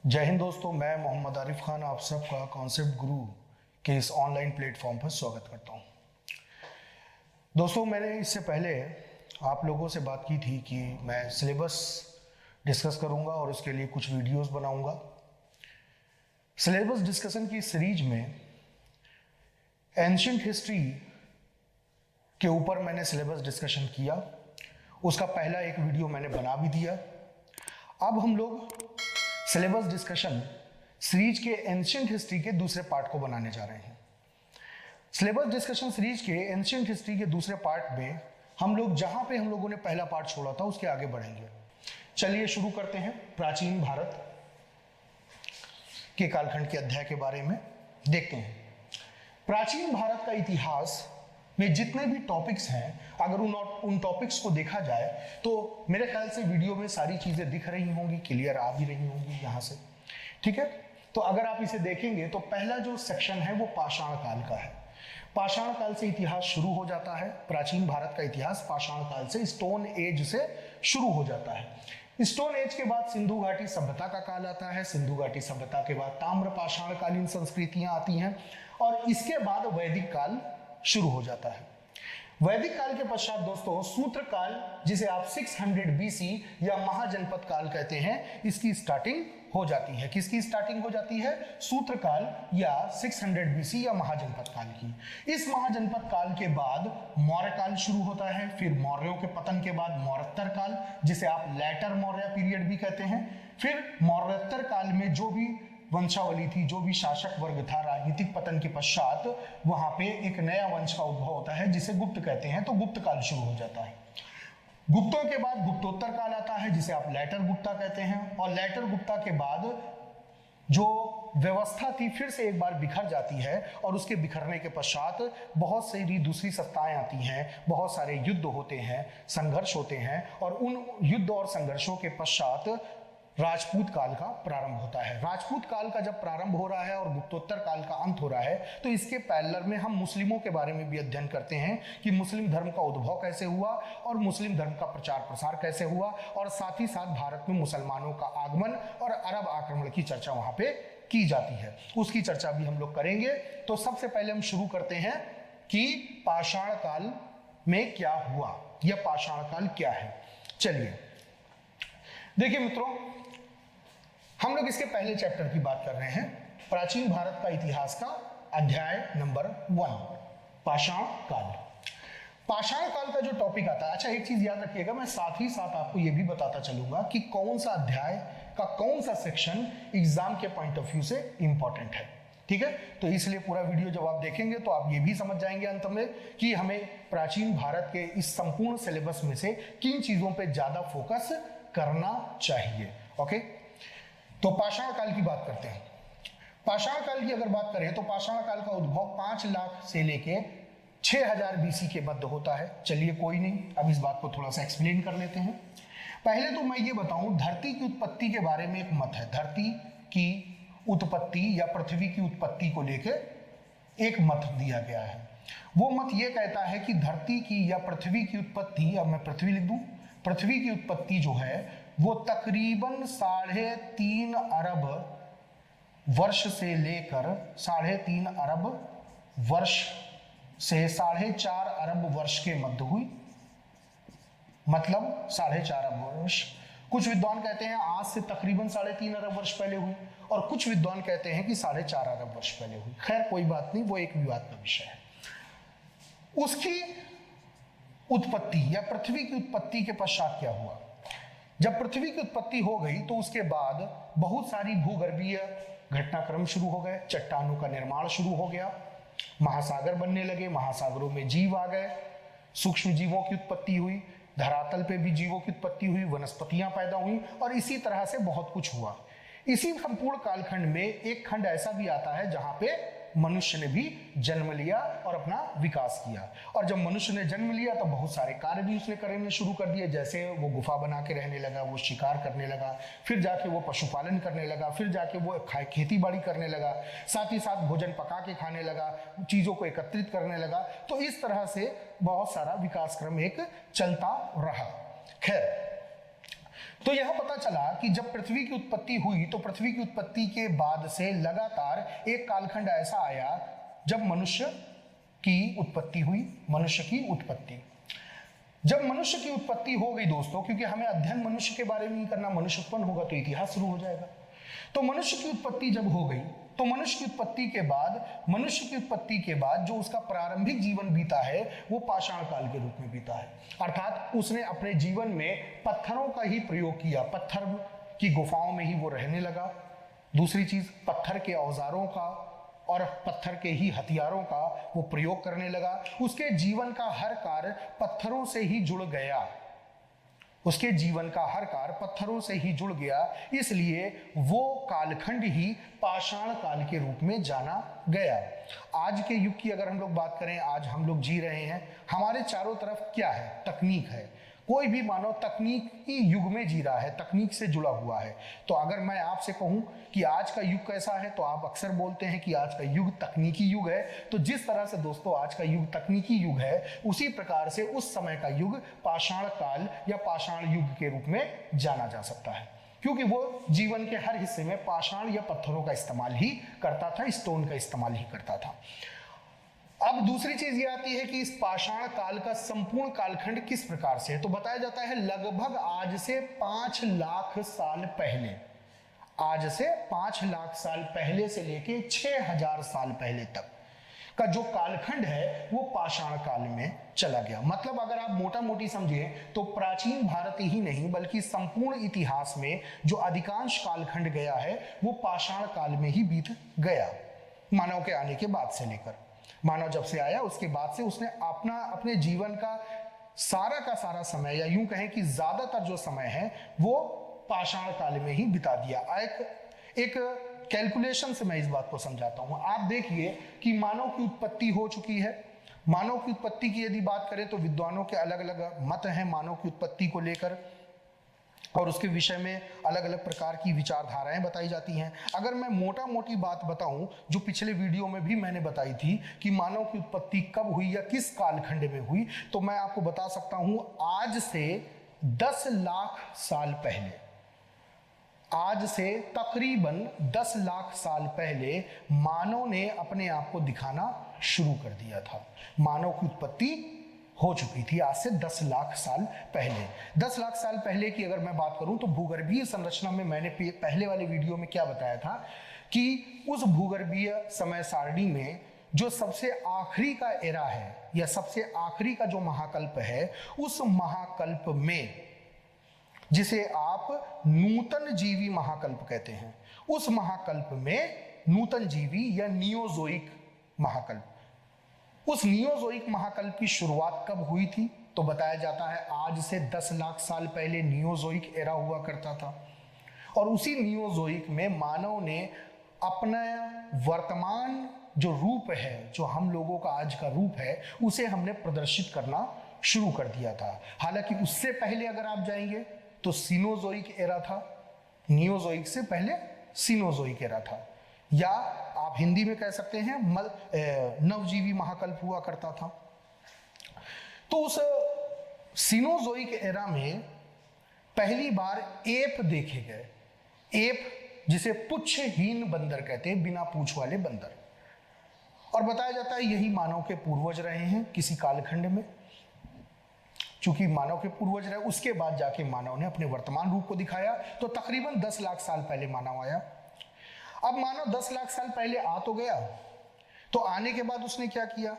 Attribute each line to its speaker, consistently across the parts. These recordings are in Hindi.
Speaker 1: जय हिंद दोस्तों, मैं मोहम्मद आरिफ खान आप सबका कॉन्सेप्ट गुरु के इस ऑनलाइन प्लेटफॉर्म पर स्वागत करता हूं। दोस्तों, मैंने इससे पहले आप लोगों से बात की थी कि मैं सिलेबस डिस्कस करूंगा और उसके लिए कुछ वीडियोस बनाऊंगा। सिलेबस डिस्कशन की सीरीज में एंशिएंट हिस्ट्री के ऊपर मैंने सिलेबस डिस्कशन किया। उसका पहला एक वीडियो मैंने बना भी दिया। अब हम लोग सिलेबस डिस्कशन सीरीज के एंशिएंट हिस्ट्री के दूसरे पार्ट को बनाने जा रहे हैं। सिलेबस डिस्कशन सीरीज के एंशिएंट हिस्ट्री के दूसरे पार्ट में हम लोग जहां पे हम लोगों ने पहला पार्ट छोड़ा था उसके आगे बढ़ेंगे। चलिए शुरू करते हैं। प्राचीन भारत के कालखंड के अध्याय के बारे में देखते हैं। प्राचीन भारत का इतिहास में जितने भी टॉपिक्स हैं, अगर उन टॉपिक्स को देखा जाए तो मेरे ख्याल से वीडियो में सारी चीजें दिख रही होंगी, क्लियर आ भी रही होंगी यहां से। ठीक है, तो अगर आप इसे देखेंगे तो पहला जो सेक्शन है वो पाषाण काल का है। पाषाण काल से इतिहास शुरू हो जाता है। प्राचीन भारत का इतिहास पाषाण काल से, स्टोन एज से शुरू हो जाता है। स्टोन एज के बाद सिंधु घाटी सभ्यता का काल आता है। सिंधु घाटी सभ्यता के बाद ताम्र पाषाण कालीन संस्कृतियां आती हैं और इसके बाद वैदिक काल शुरू हो जाता है। वैदिक काल के पश्चात दोस्तों सूत्र काल, जिसे आप 600 बीसी या महाजनपद काल कहते हैं, इसकी स्टार्टिंग हो जाती है। किसकी स्टार्टिंग हो जाती है? सूत्र काल या 600 बीसी या महाजनपद काल की। इस महाजनपद काल के बाद मौर्य काल शुरू होता है। फिर मौर्यों के पतन के बाद मौर्योत्तर काल, जिसे आप लेटर मौर्य पीरियड भी कहते हैं। फिर मौर्योत्तर काल में जो भी वंशावली थी, जो भी शासक वर्ग था, राजनीतिक पतन के पश्चात वहां पे एक नया वंश का उद्भव होता है जिसे गुप्त कहते हैं। तो गुप्त काल शुरू हो जाता है। गुप्तों के बाद गुप्तोत्तर काल आता है जिसे आप लेटर गुप्ता कहते हैं। और लेटर गुप्ता के बाद जो व्यवस्था थी फिर से एक बार बिखर जाती है और उसके बिखरने के पश्चात बहुत सारी दूसरी सत्ताएं आती हैं, बहुत सारे युद्ध होते हैं, संघर्ष होते हैं और उन युद्ध और संघर्षों के पश्चात राजपूत काल का प्रारंभ होता है। राजपूत काल का जब प्रारंभ हो रहा है और गुप्तोत्तर काल का अंत हो रहा है तो इसके पैरेलल में हम मुस्लिमों के बारे में भी अध्ययन करते हैं कि मुस्लिम धर्म का उद्भव कैसे हुआ और मुस्लिम धर्म का प्रचार प्रसार कैसे हुआ, और साथ ही साथ भारत में मुसलमानों का आगमन और अरब आक्रमण की चर्चा वहां पे की जाती है। उसकी चर्चा भी हम लोग करेंगे। तो सबसे पहले हम शुरू करते हैं कि पाषाण काल में क्या हुआ या पाषाण काल क्या है। चलिए देखिए मित्रों, हम लोग इसके पहले चैप्टर की बात कर रहे हैं, प्राचीन भारत का इतिहास का अध्याय नंबर 1, पाषाण काल। पाषाण काल का जो टॉपिक आता है, अच्छा एक चीज याद रखिएगा, मैं साथ ही साथ आपको यह भी बताता चलूंगा कि कौन सा अध्याय का कौन सा सेक्शन एग्जाम के पॉइंट ऑफ व्यू से इंपॉर्टेंट है। ठीक है, तो इसलिए पूरा वीडियो जब आप देखेंगे तो आप ये भी समझ जाएंगे अंत में कि हमें प्राचीन भारत के इस संपूर्ण सिलेबस में से किन चीजों पर ज्यादा फोकस करना चाहिए। ओके, तो पाषाण काल की बात करते हैं। पाषाण काल की अगर बात करें तो पाषाण काल का उद्भव 5 लाख से लेके 6000 बीसी के मध्य होता है। चलिए कोई नहीं, अब इस बात को थोड़ा सा एक्सप्लेन कर लेते हैं। पहले तो मैं ये बताऊं, धरती की उत्पत्ति के बारे में एक मत है। धरती की उत्पत्ति या पृथ्वी की उत्पत्ति को लेकर एक मत दिया गया है। वो मत ये कहता है कि धरती की या पृथ्वी की उत्पत्ति, अब मैं पृथ्वी लिख दूं, पृथ्वी की उत्पत्ति जो है वो तकरीबन 3.5 अरब वर्ष से लेकर 3.5 अरब वर्ष से 4.5 अरब वर्ष के मध्य हुई। मतलब 4.5 अरब वर्ष। कुछ विद्वान कहते हैं आज से तकरीबन 3.5 अरब वर्ष पहले हुई और कुछ विद्वान कहते हैं कि 4.5 अरब वर्ष पहले हुई। खैर कोई बात नहीं, वो एक विवाद का विषय है। उसकी उत्पत्ति या पृथ्वी की उत्पत्ति के पश्चात क्या हुआ? जब पृथ्वी की उत्पत्ति हो गई तो उसके बाद बहुत सारी भूगर्भीय घटनाक्रम शुरू हो गए, चट्टानों का निर्माण शुरू हो गया, महासागर बनने लगे, महासागरों में जीव आ गए, सूक्ष्म जीवों की उत्पत्ति हुई, धरातल पे भी जीवों की उत्पत्ति हुई, वनस्पतियां पैदा हुई और इसी तरह से बहुत कुछ हुआ। इसी संपूर्ण कालखंड में एक खंड ऐसा भी आता है जहां पे मनुष्य ने भी जन्म लिया और अपना विकास किया। और जब मनुष्य ने जन्म लिया तो बहुत सारे कार्य भी उसने करने शुरू कर दिए। जैसे वो गुफा बना के रहने लगा, वो शिकार करने लगा, फिर जाके वो पशुपालन करने लगा, फिर जाके वो खेती बाड़ी करने लगा, साथ ही साथ भोजन पका के खाने लगा, चीजों को एकत्रित करने लगा। तो इस तरह से बहुत सारा विकास क्रम एक चलता रहा। खैर, तो यह पता चला कि जब पृथ्वी की उत्पत्ति हुई तो पृथ्वी की उत्पत्ति के बाद से लगातार एक कालखंड ऐसा आया जब मनुष्य की उत्पत्ति हुई। मनुष्य की उत्पत्ति, जब मनुष्य की उत्पत्ति हो गई दोस्तों, क्योंकि हमें अध्ययन मनुष्य के बारे में नहीं करना, मनुष्य उत्पन्न होगा तो इतिहास शुरू हो जाएगा। तो मनुष्य की उत्पत्ति जब हो गई तो मनुष्य की उत्पत्ति के बाद जो उसका प्रारंभिक जीवन बीता है वो पाषाण काल के रूप में बीता है। अर्थात उसने अपने जीवन में पत्थरों का ही प्रयोग किया, पत्थर की गुफाओं में ही वो रहने लगा। दूसरी चीज, पत्थर के औजारों का और पत्थर के ही हथियारों का वो प्रयोग करने लगा। उसके जीवन का हर कार्य पत्थरों से ही जुड़ गया, उसके जीवन का हर कार्य पत्थरों से ही जुड़ गया, इसलिए वो कालखंड ही पाषाण काल के रूप में जाना गया। आज के युग की अगर हम लोग बात करें, आज हम लोग जी रहे हैं, हमारे चारों तरफ क्या है? तकनीक है। कोई भी मानव तकनीकी युग में जी रहा है, तकनीक से जुड़ा हुआ है। तो अगर मैं आपसे कहूं कि आज का युग कैसा है, तो आप अक्सर बोलते हैं कि आज का युग तकनीकी युग है। तो जिस तरह से दोस्तों आज का युग तकनीकी युग है, उसी प्रकार से उस समय का युग पाषाण काल या पाषाण युग के रूप में जाना जा सकता है, क्योंकि वो जीवन के हर हिस्से में पाषाण या पत्थरों का इस्तेमाल ही करता था, स्टोन का इस्तेमाल ही करता था। अब दूसरी चीज ये आती है कि इस पाषाण काल का संपूर्ण कालखंड किस प्रकार से है। तो बताया जाता है लगभग आज से 5 लाख साल पहले, आज से 5 लाख साल पहले से लेके 6000 साल पहले तक का जो कालखंड है वो पाषाण काल में चला गया। मतलब अगर आप मोटा मोटी समझिए तो प्राचीन भारत ही नहीं बल्कि संपूर्ण इतिहास में जो अधिकांश कालखंड गया है वो पाषाण काल में ही बीत गया। मानव के आने के बाद से लेकर, मानव जब से आया उसके बाद से उसने अपने जीवन का सारा समय, या यूं कहें कि ज्यादातर जो समय है वो पाषाण काल में ही बिता दिया। एक कैलकुलेशन से मैं इस बात को समझाता हूं। आप देखिए कि मानव की उत्पत्ति हो चुकी है। मानव की उत्पत्ति की यदि बात करें तो विद्वानों के अलग अलग मत हैं मानव की उत्पत्ति को लेकर, और उसके विषय में अलग अलग प्रकार की विचारधाराएं बताई जाती हैं। अगर मैं मोटा मोटी बात बताऊं, जो पिछले वीडियो में भी मैंने बताई थी कि मानव की उत्पत्ति कब हुई या किस कालखंड में हुई, तो मैं आपको बता सकता हूं आज से 10 लाख साल पहले, आज से तकरीबन 10 लाख साल पहले मानव ने अपने आप को दिखाना शुरू कर दिया था। मानव की उत्पत्ति हो चुकी थी आज से 10 लाख साल पहले। 10 लाख साल पहले की अगर मैं बात करूं तो भूगर्भीय संरचना में मैंने पहले वाले वीडियो में क्या बताया था कि उस भूगर्भीय समय सारणी में जो सबसे आखिरी का एरा है या सबसे आखिरी का जो महाकल्प है, उस महाकल्प में, जिसे आप नूतन जीवी महाकल्प कहते हैं, उस महाकल्प में नूतन जीवी या नियोजोइक महाकल्प, उस नियोजोइक महाकल्प की शुरुआत कब हुई थी? तो बताया जाता है आज से 10 लाख साल पहले नियोजोइक एरा हुआ करता था, और उसी नियोजोइक में मानव ने अपना वर्तमान जो रूप है, जो हम लोगों का आज का रूप है, उसे हमने प्रदर्शित करना शुरू कर दिया था। हालांकि उससे पहले अगर आप जाएंगे तो सीनोजोइक एरा था, नियोजोइक से पहले सीनोजोइक एरा था, या आप हिंदी में कह सकते हैं नवजीवी महाकल्प हुआ करता था। तो उस सीनोजोइक एरा में पहली बार एप देखे गए, एप जिसे पुच्छहीन बंदर कहते हैं, बिना पूंछ वाले बंदर, और बताया जाता है यही मानव के पूर्वज रहे हैं किसी कालखंड में। चूंकि मानव के पूर्वज रहे, उसके बाद जाके मानव ने अपने वर्तमान रूप को दिखाया। तो तकरीबन 10 लाख साल पहले मानव आया। अब मानव 10 लाख साल पहले आ तो गया, तो आने के बाद उसने क्या किया?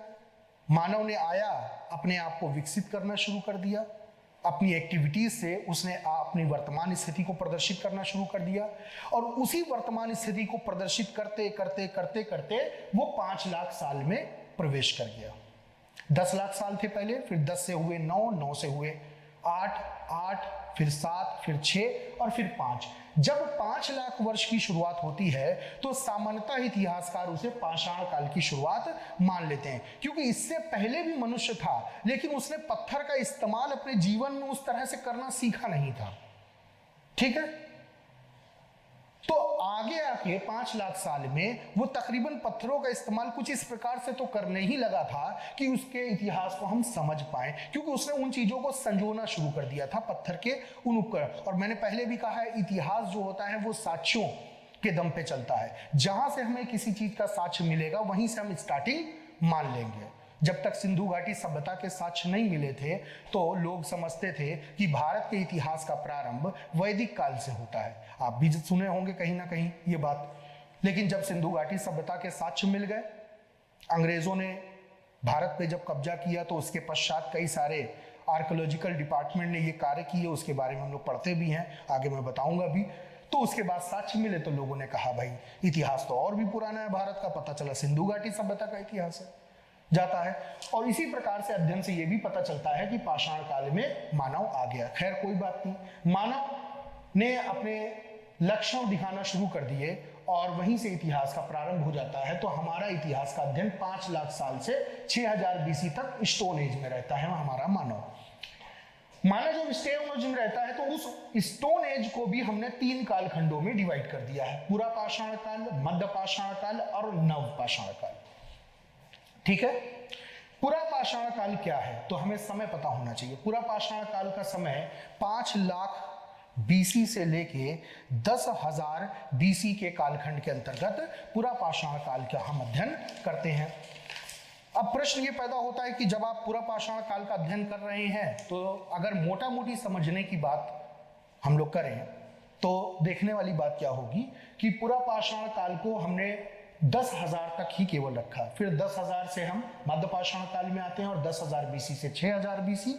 Speaker 1: मानव ने आया, अपने आप को विकसित करना शुरू कर दिया, अपनी एक्टिविटीज से उसने अपनी वर्तमान स्थिति को प्रदर्शित करना शुरू कर दिया, और उसी वर्तमान स्थिति को प्रदर्शित करते करते करते करते वो 5 लाख साल में प्रवेश कर गया। 10 लाख साल थे पहले, फिर 10 से हुए 9, 9 से हुए 8, 8 फिर 7, फिर 6 और फिर 5। जब 5 लाख वर्ष की शुरुआत होती है तो सामान्यतः इतिहासकार उसे पाषाण काल की शुरुआत मान लेते हैं, क्योंकि इससे पहले भी मनुष्य था, लेकिन उसने पत्थर का इस्तेमाल अपने जीवन में उस तरह से करना सीखा नहीं था। ठीक है, तो आगे आके 5 लाख साल में वो तकरीबन पत्थरों का इस्तेमाल कुछ इस प्रकार से तो करने ही लगा था कि उसके इतिहास को हम समझ पाए, क्योंकि उसने उन चीजों को संजोना शुरू कर दिया था पत्थर के उन उपकरण। और मैंने पहले भी कहा है, इतिहास जो होता है वो साक्ष्यों के दम पे चलता है। जहां से हमें किसी चीज का साक्ष्य मिलेगा वहीं से हम स्टार्टिंग मान लेंगे। जब तक सिंधु घाटी सभ्यता के साक्ष्य नहीं मिले थे तो लोग समझते थे कि भारत के इतिहास का प्रारंभ वैदिक काल से होता है। आप भी सुने होंगे कहीं ना कहीं ये बात। लेकिन जब सिंधु घाटी सभ्यता के साक्ष्य मिल गए, अंग्रेजों ने भारत पे जब कब्जा किया, तो उसके पश्चात कई सारे आर्कियोलॉजिकल डिपार्टमेंट ने ये कार्य किए, उसके बारे में हम लोग पढ़ते भी हैं, आगे मैं बताऊंगा भी। तो उसके बाद साक्ष्य मिले तो लोगों ने कहा भाई इतिहास तो और भी पुराना है भारत का, पता चला सिंधु घाटी सभ्यता का इतिहास है जाता है। और इसी प्रकार से अध्ययन से यह भी पता चलता है कि पाषाण काल में मानव आ गया। खैर कोई बात नहीं, मानव ने अपने लक्षण दिखाना शुरू कर दिए और वहीं से इतिहास का प्रारंभ हो जाता है। तो हमारा इतिहास का अध्ययन 5 लाख साल से 6000 बीसी तक स्टोन एज में रहता है हमारा मानव। मानव जब स्टोन एज में रहता है तो उस स्टोन एज को भी हमने 3 कालखंडों में डिवाइड कर दिया है, पूरा पाषाण काल, मध्य पाषाण काल और नव पाषाण काल। ठीक है, पूरा पाषाण काल क्या है तो हमें समय पता होना चाहिए। पूरा पाषाण काल का समय 5 लाख बीसी से लेके 10,000 बीसी के कालखंड के अंतर्गत पूरा पाषाण काल का हम अध्ययन करते हैं। अब प्रश्न ये पैदा होता है कि जब आप पूरा पाषाण काल का अध्ययन कर रहे हैं तो अगर मोटा मोटी समझने की बात हम लोग करें तो देखने वाली बात क्या होगी कि पूरा पाषाण काल को हमने 10,000 तक ही केवल रखा, फिर 10,000 से हम मध्य पाषाण काल में आते हैं और 10,000 बीसी से 6,000 बीसी,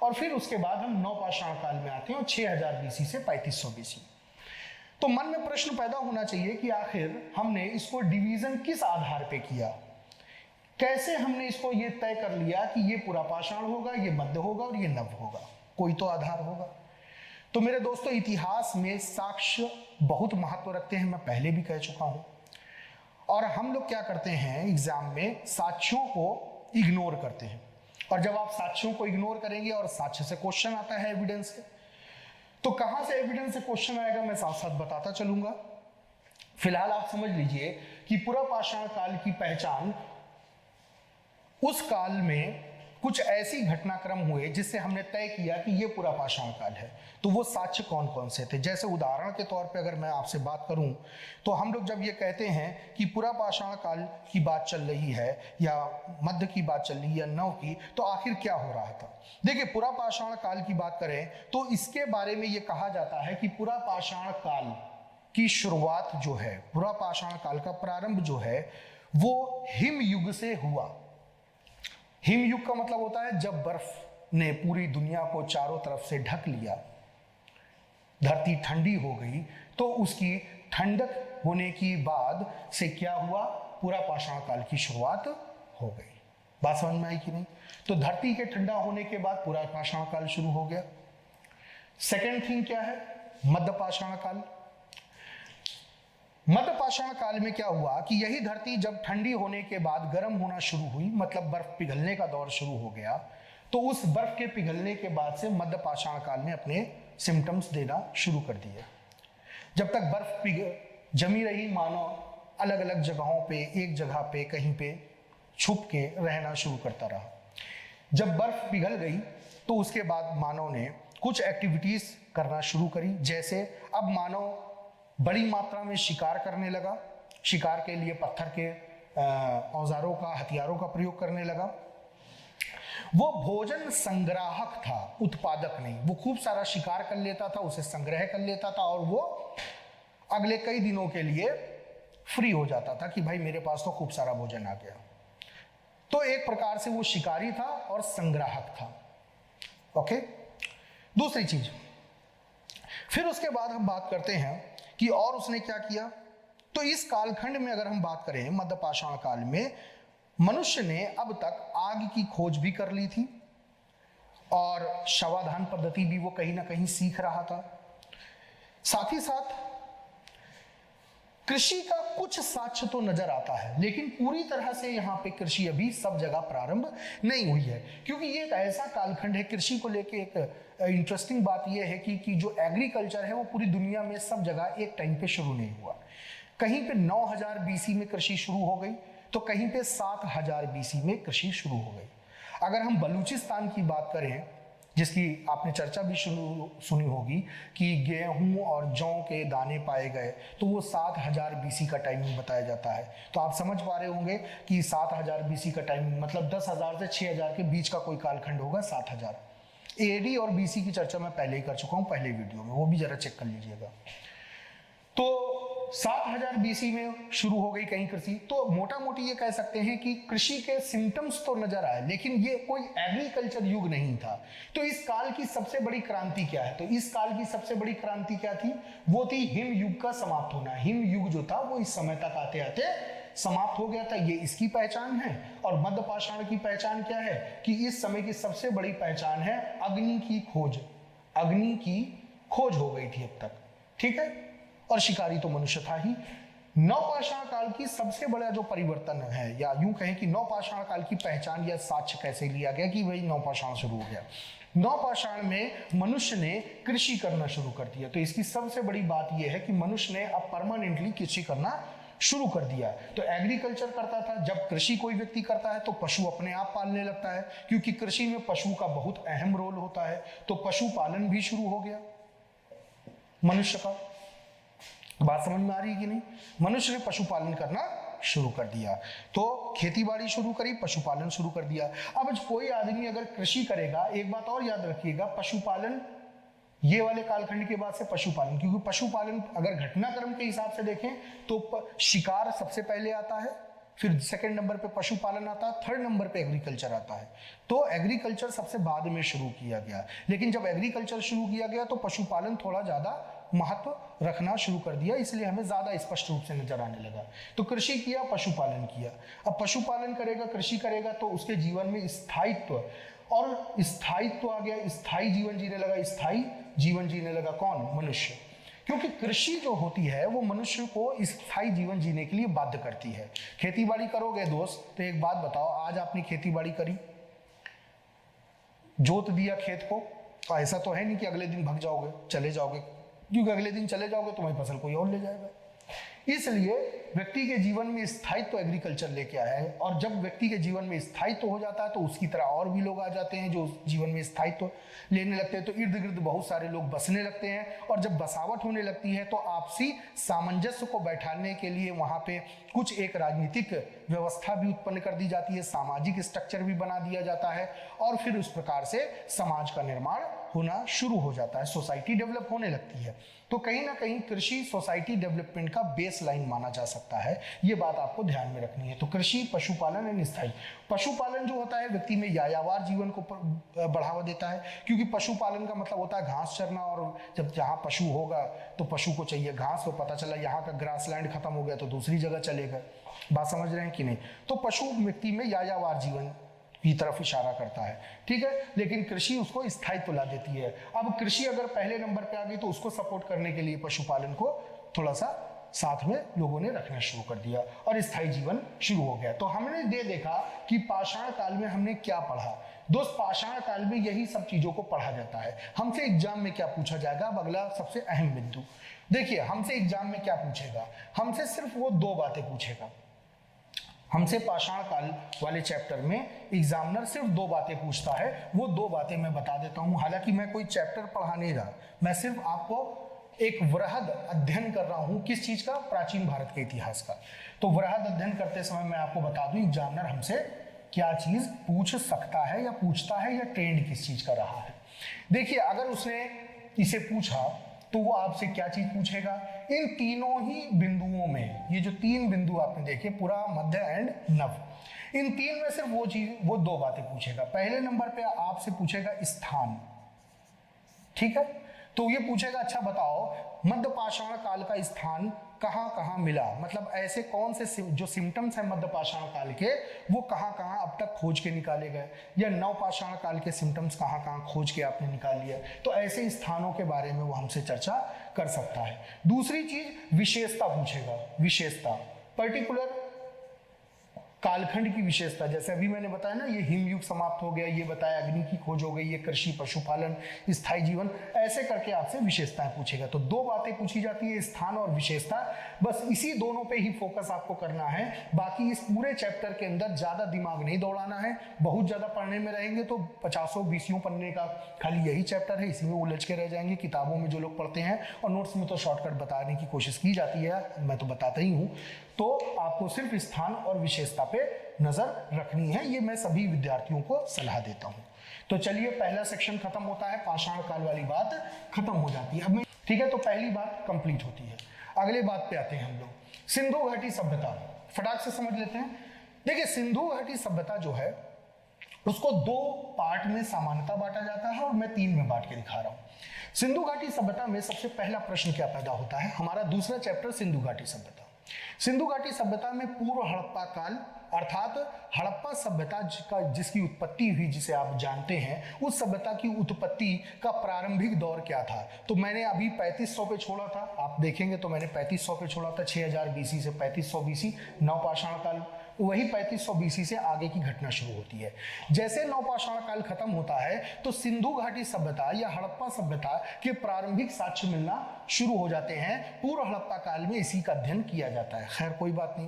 Speaker 1: और फिर उसके बाद हम नव पाषाण काल में आते हैं और 6,000 बीसी से 3500 बीसी। तो मन में प्रश्न पैदा होना चाहिए कि आखिर हमने इसको डिवीजन किस आधार पे किया, कैसे हमने इसको ये तय कर लिया कि ये पूरा पाषाण होगा, ये मध्य होगा और ये नव होगा, कोई तो आधार होगा। तो मेरे दोस्तों इतिहास में साक्ष्य बहुत महत्व रखते हैं, मैं पहले भी कह चुका हूं। और हम लोग क्या करते हैं एग्जाम में, साक्ष्यों को इग्नोर करते हैं। और जब आप साक्ष्यों को इग्नोर करेंगे और साक्ष्य से क्वेश्चन आता है एविडेंस से, तो कहां से एविडेंस से क्वेश्चन आएगा मैं साथ साथ बताता चलूंगा। फिलहाल आप समझ लीजिए कि पूरा पाषाण काल की पहचान उस काल में कुछ ऐसी घटनाक्रम हुए जिससे हमने तय किया कि ये पूरा पाषाण काल है। तो वो साक्ष्य कौन कौन से थे, जैसे उदाहरण के तौर पे अगर मैं आपसे बात करूं तो हम लोग जब ये कहते हैं कि पूरा पाषाण काल की बात चल रही है या मध्य की बात चल रही है या नव की, तो आखिर क्या हो रहा था। देखिए पूरा पाषाण काल की बात करें तो इसके बारे में ये कहा जाता है कि पूरा पाषाण काल की शुरुआत जो है, पूरा पाषाण काल का प्रारंभ जो है वो हिम युग से हुआ। हिम युग का मतलब होता है जब बर्फ ने पूरी दुनिया को चारों तरफ से ढक लिया, धरती ठंडी हो गई, तो उसकी ठंडक होने की बाद से क्या हुआ, पूरा पाषाण काल की शुरुआत हो गई। बात समझ में आई कि नहीं। तो धरती के ठंडा होने के बाद पूरा पाषाण काल शुरू हो गया। सेकेंड थिंग क्या है, मध्य पाषाण काल। मध्य पाषाण काल में क्या हुआ कि यही धरती जब ठंडी होने के बाद गर्म होना शुरू हुई, मतलब बर्फ पिघलने का दौर शुरू हो गया, तो उस बर्फ के पिघलने के बाद से मध्य पाषाण काल ने अपने सिम्टम्स देना शुरू कर दिए। जब तक बर्फ जमी रही, मानो अलग अलग जगहों पे, एक जगह पे कहीं पे छुप के रहना शुरू करता रहा। जब बर्फ पिघल गई तो उसके बाद मानव ने कुछ एक्टिविटीज करना शुरू करी, जैसे अब मानव बड़ी मात्रा में शिकार करने लगा, शिकार के लिए पत्थर के औजारों का, हथियारों का प्रयोग करने लगा। वो भोजन संग्राहक था, उत्पादक नहीं। वो खूब सारा शिकार कर लेता था, उसे संग्रह कर लेता था और वो अगले कई दिनों के लिए फ्री हो जाता था कि भाई मेरे पास तो खूब सारा भोजन आ गया। तो एक प्रकार से वो शिकारी था और संग्राहक था। ओके, दूसरी चीज, फिर उसके बाद हम बात करते हैं कि और उसने क्या किया। तो इस कालखंड में अगर हम बात करें, मध्य पाषाण काल में मनुष्य ने अब तक आग की खोज भी कर ली थी और शवाधान पद्धति भी वो कहीं ना कहीं सीख रहा था। साथ ही साथ कृषि का कुछ साक्ष्य तो नजर आता है, लेकिन पूरी तरह से यहाँ पे कृषि अभी सब जगह प्रारंभ नहीं हुई है, क्योंकि ये एक ऐसा कालखंड है। कृषि को लेके एक इंटरेस्टिंग बात यह है कि जो एग्रीकल्चर है वो पूरी दुनिया में सब जगह एक टाइम पे शुरू नहीं हुआ। कहीं पे 9000 बीसी में कृषि शुरू हो गई, तो कहीं पे 7000 बीसी में कृषि शुरू हो गई। अगर हम बलूचिस्तान की बात करें, जिसकी आपने चर्चा भी सुनी होगी कि गेहूं और जौ के दाने पाए गए, तो वो 7000 बीसी का टाइमिंग बताया जाता है। तो आप समझ पा रहे होंगे कि 7000 बीसी का टाइमिंग मतलब 10,000 से 6,000 के बीच का कोई कालखंड होगा 7000। एडी और बीसी की चर्चा मैं पहले ही कर चुका हूं पहले वीडियो में, वो भी जरा चेक कर लीजिएगा। तो 7000 बीसी में शुरू हो गई कहीं कृषि। तो मोटा मोटी ये कह सकते हैं कि कृषि के सिम्टम्स तो नजर आए, लेकिन ये कोई एग्रीकल्चर युग नहीं था। तो इस काल की सबसे बड़ी क्रांति क्या है? तो इस काल की सबसे बड़ी क्रांति क्या थी? वो थी हिम युग का समाप्त होना। हिम युग जो था वो इस समय तक आते आते समाप्त हो गया था, ये इसकी पहचान है। और मध्य पाषाण की पहचान क्या है? कि इस समय की सबसे बड़ी पहचान है अग्नि की खोज। अग्नि की खोज हो गई थी अब तक, ठीक है, और शिकारी तो मनुष्य था ही। नवपाषाण काल की सबसे बड़ा जो परिवर्तन है, या यूं कहें कि नवपाषाण काल की पहचान या साक्ष्य कैसे लिया गया कि भाई नवपाषाण शुरू हो गया। नवपाषाण में मनुष्य ने कृषि करना शुरू कर दिया। तो इसकी सबसे बड़ी बात यह है कि मनुष्य ने अब परमानेंटली कृषि करना शुरू कर दिया। तो एग्रीकल्चर करता था, जब कृषि कोई व्यक्ति करता है तो पशु अपने आप पालने लगता है, क्योंकि कृषि में पशु का बहुत अहम रोल होता है। तो पशुपालन भी शुरू हो गया मनुष्य का। बात समझ में आ रही है कि नहीं? मनुष्य ने पशुपालन करना शुरू कर दिया, तो खेतीबाड़ी शुरू करी, पशुपालन शुरू कर दिया। अब कोई आदमी अगर कृषि करेगा, एक बात और याद रखिएगा, पशुपालन ये वाले कालखंड के बाद से पशुपालन, क्योंकि पशुपालन अगर घटनाक्रम के हिसाब से देखें तो शिकार सबसे पहले आता है, फिर सेकंड नंबर पे पशुपालन आता है, थर्ड नंबर पे एग्रीकल्चर आता है। तो एग्रीकल्चर सबसे बाद में शुरू किया गया, लेकिन जब एग्रीकल्चर शुरू किया गया तो पशुपालन थोड़ा ज्यादा महत्व रखना शुरू कर दिया, इसलिए हमें ज्यादा स्पष्ट रूप से नजर आने लगा। तो कृषि किया, पशुपालन किया। अब पशुपालन करेगा, कृषि करेगा, तो उसके जीवन में स्थायित्व और स्थायित्व आ गया, स्थायी जीवन जीने लगा। स्थायी जीवन जीने लगा कौन? मनुष्य। क्योंकि कृषि जो होती है वो मनुष्य को स्थायी जीवन जीने के लिए बाध्य करती है। खेतीबाड़ी करोगे दोस्त, तो एक बात बताओ, आज आपने खेतीबाड़ी करी, जोत दिया खेत को, तो ऐसा तो है नहीं कि अगले दिन भाग जाओगे, चले जाओगे, क्योंकि अगले दिन चले जाओगे तुम्हारी फसल कोई और ले जाएगा। इसलिए व्यक्ति के जीवन में स्थायित्व एग्रीकल्चर लेके आया है। और जब व्यक्ति के जीवन में स्थायित्व हो जाता है तो उसकी तरह और भी लोग आ जाते हैं जो जीवन में स्थायित्व लेने लगते हैं। तो इर्द गिर्द बहुत सारे लोग बसने लगते हैं, और जब बसावट होने लगती है तो आपसी सामंजस्य को बैठाने के लिए वहां पे कुछ एक राजनीतिक व्यवस्था भी उत्पन्न कर दी जाती है, सामाजिक स्ट्रक्चर भी बना दिया जाता है, और फिर उस प्रकार से समाज का निर्माण होना शुरू हो जाता है, सोसाइटी डेवलप होने लगती है। तो कहीं ना कहीं कृषि सोसाइटी डेवलपमेंट का बेस लाइन माना जा सकता है, ये बात आपको ध्यान में रखनी है। तो कृषि, पशुपालन एंड स्थायी। पशुपालन जो होता है व्यक्ति में यायावार जीवन को बढ़ावा देता है, क्योंकि पशुपालन का मतलब होता है घास चरना, और जब जहाँ पशु होगा तो पशु को चाहिए घास, और पता चला यहाँ का ग्रासलैंड खत्म हो गया तो दूसरी जगह चलेगा। बात समझ रहे हैं कि नहीं? तो पशु व्यक्ति में यायावार जीवन की तरफ इशारा करता है, ठीक है, लेकिन कृषि उसको स्थायित्व ला देती है। अब कृषि अगर पहले नंबर पे आ गई तो उसको सपोर्ट करने के लिए पशुपालन को थोड़ा सा साथ में लोगों ने रखना शुरू कर दिया, और स्थायी जीवन शुरू हो गया। तो हमने ये देखा कि पाषाण काल में हमने क्या पढ़ा। दोस्त, पाषाण काल में यही सब चीजों को पढ़ा जाता है। हमसे एग्जाम में क्या पूछा जाएगा? अब अगला सबसे अहम बिंदु देखिए, हमसे एग्जाम में क्या पूछेगा? हमसे सिर्फ वो दो बातें पूछेगा। हमसे पाषाण काल वाले चैप्टर में एग्जामिनर सिर्फ दो बातें पूछता है। वो दो बातें मैं बता देता हूं, हालांकि मैं कोई चैप्टर पढ़ा नहीं रहा, मैं सिर्फ आपको एक वृहद अध्ययन कर रहा हूं। किस चीज का? प्राचीन भारत के इतिहास का। तो वृहद अध्ययन करते समय मैं आपको बता दूं एग्जामिनर हमसे क्या चीज पूछ सकता है, या पूछता है, या ट्रेंड किस चीज का रहा है। देखिए, अगर उसने इसे पूछा तो वो आपसे क्या चीज पूछेगा? इन तीनों ही बिंदुओं में, ये जो तीन बिंदु आपने देखे, पुरा, मध्य एंड नव, इन तीन में सिर्फ वो दो बातें पूछेगा। पहले नंबर पे आपसे पूछेगा स्थान, ठीक है, तो ये पूछेगा अच्छा बताओ मध्य पाषाण काल का स्थान कहाँ कहाँ मिला, मतलब ऐसे कौन से जो सिम्टम्स हैं मध्य पाषाण काल के वो कहाँ कहाँ अब तक खोज के निकाले गए, या नव पाषाण काल के सिम्टम्स कहाँ कहाँ खोज के आपने निकाल लिया। तो ऐसे स्थानों के बारे में वो हमसे चर्चा कर सकता है। दूसरी चीज विशेषता पूछेगा, विशेषता पर्टिकुलर कालखंड की विशेषता, जैसे अभी मैंने बताया ना ये हिमयुग समाप्त हो गया, ये बताया अग्नि की खोज हो गई, ये कृषि पशुपालन स्थायी जीवन, ऐसे करके आपसे विशेषताएं पूछेगा। तो दो बातें पूछी जाती है, स्थान और विशेषता, बस इसी दोनों पे ही फोकस आपको करना है। बाकी इस पूरे चैप्टर के अंदर ज्यादा दिमाग नहीं दौड़ाना है, बहुत ज्यादा पढ़ने में रहेंगे तो 50-20 पन्ने का खाली यही चैप्टर है, इसी में उलझ के रह जाएंगे किताबों में जो लोग पढ़ते हैं, और नोट्स में तो शॉर्टकट बताने की कोशिश की जाती है, मैं तो बताता ही हूँ। तो आपको सिर्फ स्थान और विशेषता पे नजर रखनी है, ये मैं सभी विद्यार्थियों को सलाह देता हूं। तो चलिए पहला सेक्शन खत्म होता है, पाषाण काल वाली बात खत्म हो जाती है। अब ठीक है, तो पहली बात कंप्लीट होती है। अगले बात पे आते हैं हम लोग, सिंधु घाटी सभ्यता, फटाक से समझ लेते हैं। देखिए सिंधु घाटी सभ्यता जो है उसको दो पार्ट में सामान्यता बांटा जाता है और मैं 3 में बांट के दिखा रहा हूं। सिंधु घाटी सभ्यता में सबसे पहला प्रश्न क्या पैदा होता है, हमारा दूसरा चैप्टर सिंधु घाटी सभ्यता। सिंधु घाटी सभ्यता में पूर्व हड़प्पा काल अर्थात हड़प्पा सभ्यता का जिसकी उत्पत्ति हुई, जिसे आप जानते हैं, उस सभ्यता की उत्पत्ति का प्रारंभिक दौर क्या था। तो मैंने अभी 3500 पे छोड़ा था, आप देखेंगे तो मैंने 3500 पे छोड़ा था, 6000 बीसी से 3500 बीसी नवपाषाण काल, वही 3500 बीसी से आगे की घटना शुरू होती है। जैसे नवपाषाण काल खत्म होता है तो सिंधु घाटी सभ्यता या हड़प्पा सभ्यता के प्रारंभिक साक्ष्य मिलना शुरू हो जाते हैं। पूर्व हड़प्पा काल में इसी का अध्ययन किया जाता है, खैर कोई बात नहीं।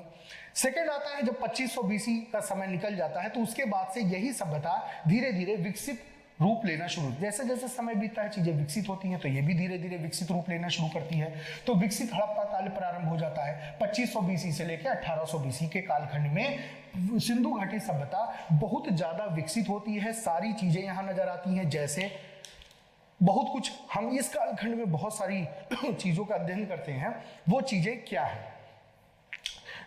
Speaker 1: सेकेंड आता है जब 2500 बीसी का समय निकल जाता है तो उसके बाद से यही सभ्यता धीरे धीरे विकसित रूप लेना शुरू, जैसे जैसे समय बीतता है चीजें विकसित होती हैं तो ये भी धीरे धीरे विकसित रूप लेना शुरू करती है। तो विकसित हड़प्पा काल प्रारंभ हो जाता है 2500 बीसी से लेकर 1800 बीसी के कालखंड में सिंधु घाटी सभ्यता बहुत ज्यादा विकसित होती है। सारी चीजें यहाँ नजर आती हैं, जैसे बहुत कुछ हम इस कालखंड में बहुत सारी चीजों का अध्ययन करते हैं, वो चीजें क्या है।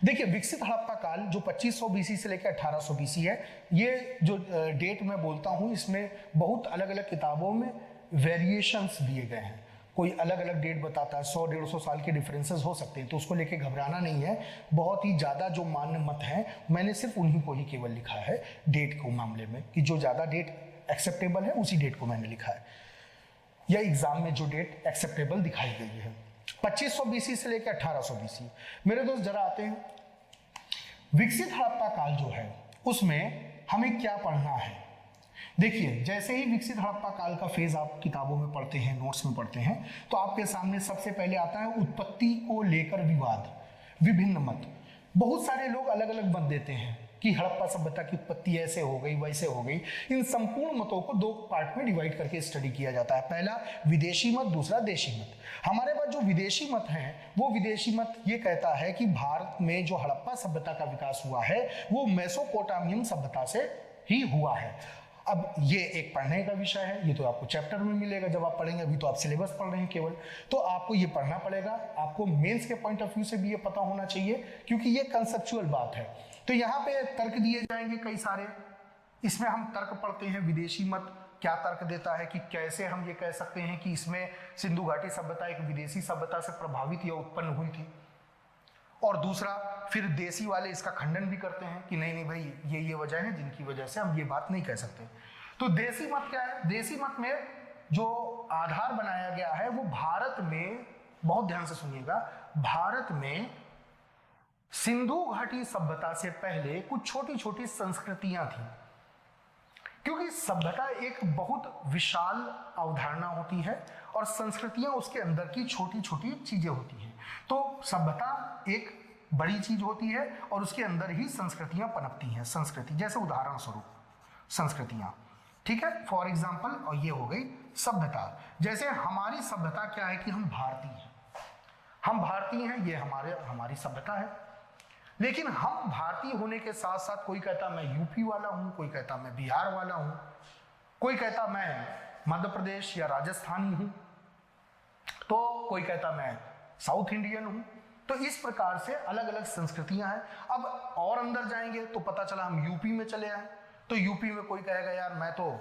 Speaker 1: देखिए विकसित हड़प्पा काल जो 2500 बीसी से लेकर 1800 बीसी है, ये जो डेट मैं बोलता हूँ इसमें बहुत अलग अलग किताबों में वेरिएशंस दिए गए हैं, कोई अलग अलग डेट बताता है, 100-150 साल के डिफरेंसेस हो सकते हैं, तो उसको लेके घबराना नहीं है। बहुत ही ज़्यादा जो मान्य मत हैं मैंने सिर्फ उन्हीं को ही केवल लिखा है डेट को मामले में, कि जो ज़्यादा डेट एक्सेप्टेबल है उसी डेट को मैंने लिखा है, या एग्जाम में जो डेट एक्सेप्टेबल दिखाई गई है। 2500 बीसी से लेकर 1800 बीसी। मेरे दोस्त जरा आते हैं, विकसित हड़प्पा काल जो है उसमें हमें क्या पढ़ना है। देखिए जैसे ही विकसित हड़प्पा काल का फेज आप किताबों में पढ़ते हैं, नोट्स में पढ़ते हैं, तो आपके सामने सबसे पहले आता है उत्पत्ति को लेकर विवाद, विभिन्न मत। बहुत सारे लोग अलग अलग मत देते हैं कि हड़प्पा सभ्यता की उत्पत्ति ऐसे हो गई वैसे हो गई। इन संपूर्ण मतों को 2 पार्ट में डिवाइड करके स्टडी किया जाता है, पहला विदेशी मत, दूसरा देशी मत। हमारे पास जो विदेशी मत हैं वो विदेशी मत ये कहता है कि भारत में जो हड़प्पा सभ्यता का विकास हुआ है वो मेसोपोटामियन सभ्यता से ही हुआ है। अब ये एक पढ़ने का विषय है, ये तो आपको चैप्टर में मिलेगा जब आप पढ़ेंगे, अभी तो आप सिलेबस पढ़ रहे हैं केवल, तो आपको ये पढ़ना पड़ेगा। आपको मेंस के पॉइंट ऑफ व्यू से भी ये पता होना चाहिए क्योंकि ये कंसेप्चुअल बात है। तो यहाँ पे तर्क दिए जाएंगे कई सारे, इसमें हम तर्क पढ़ते हैं विदेशी मत क्या तर्क देता है कि कैसे हम ये कह सकते हैं कि इसमें सिंधु घाटी सभ्यता एक विदेशी सभ्यता से प्रभावित या उत्पन्न हुई थी, और दूसरा फिर देसी वाले इसका खंडन भी करते हैं कि नहीं नहीं भाई ये वजह है जिनकी वजह से हम ये बात नहीं कह सकते। तो देसी मत क्या है, देसी मत में जो आधार बनाया गया है वो भारत में, बहुत ध्यान से सुनिएगा, भारत में सिंधु घाटी सभ्यता से पहले कुछ छोटी छोटी संस्कृतियां थी, क्योंकि सभ्यता एक बहुत विशाल अवधारणा होती है और संस्कृतियां उसके अंदर की छोटी छोटी चीजें होती हैं। तो सभ्यता एक बड़ी चीज होती है और उसके अंदर ही संस्कृतियां पनपती हैं। संस्कृति जैसे उदाहरण स्वरूप संस्कृतियां, ठीक है, फॉर एग्जाम्पल, और ये हो गई सभ्यता। जैसे हमारी सभ्यता क्या है कि हम भारतीय हैं, हम भारतीय हैं, ये हमारी सभ्यता है। लेकिन हम भारतीय होने के साथ साथ कोई कहता मैं यूपी वाला हूं, कोई कहता मैं बिहार वाला हूं, कोई कहता मैं मध्य प्रदेश या राजस्थानी हूं, तो कोई कहता मैं साउथ इंडियन हूं। तो इस प्रकार से अलग अलग संस्कृतियां हैं। अब और अंदर जाएंगे तो पता चला हम यूपी में चले आए, तो यूपी में कोई कहेगा यार मैं तो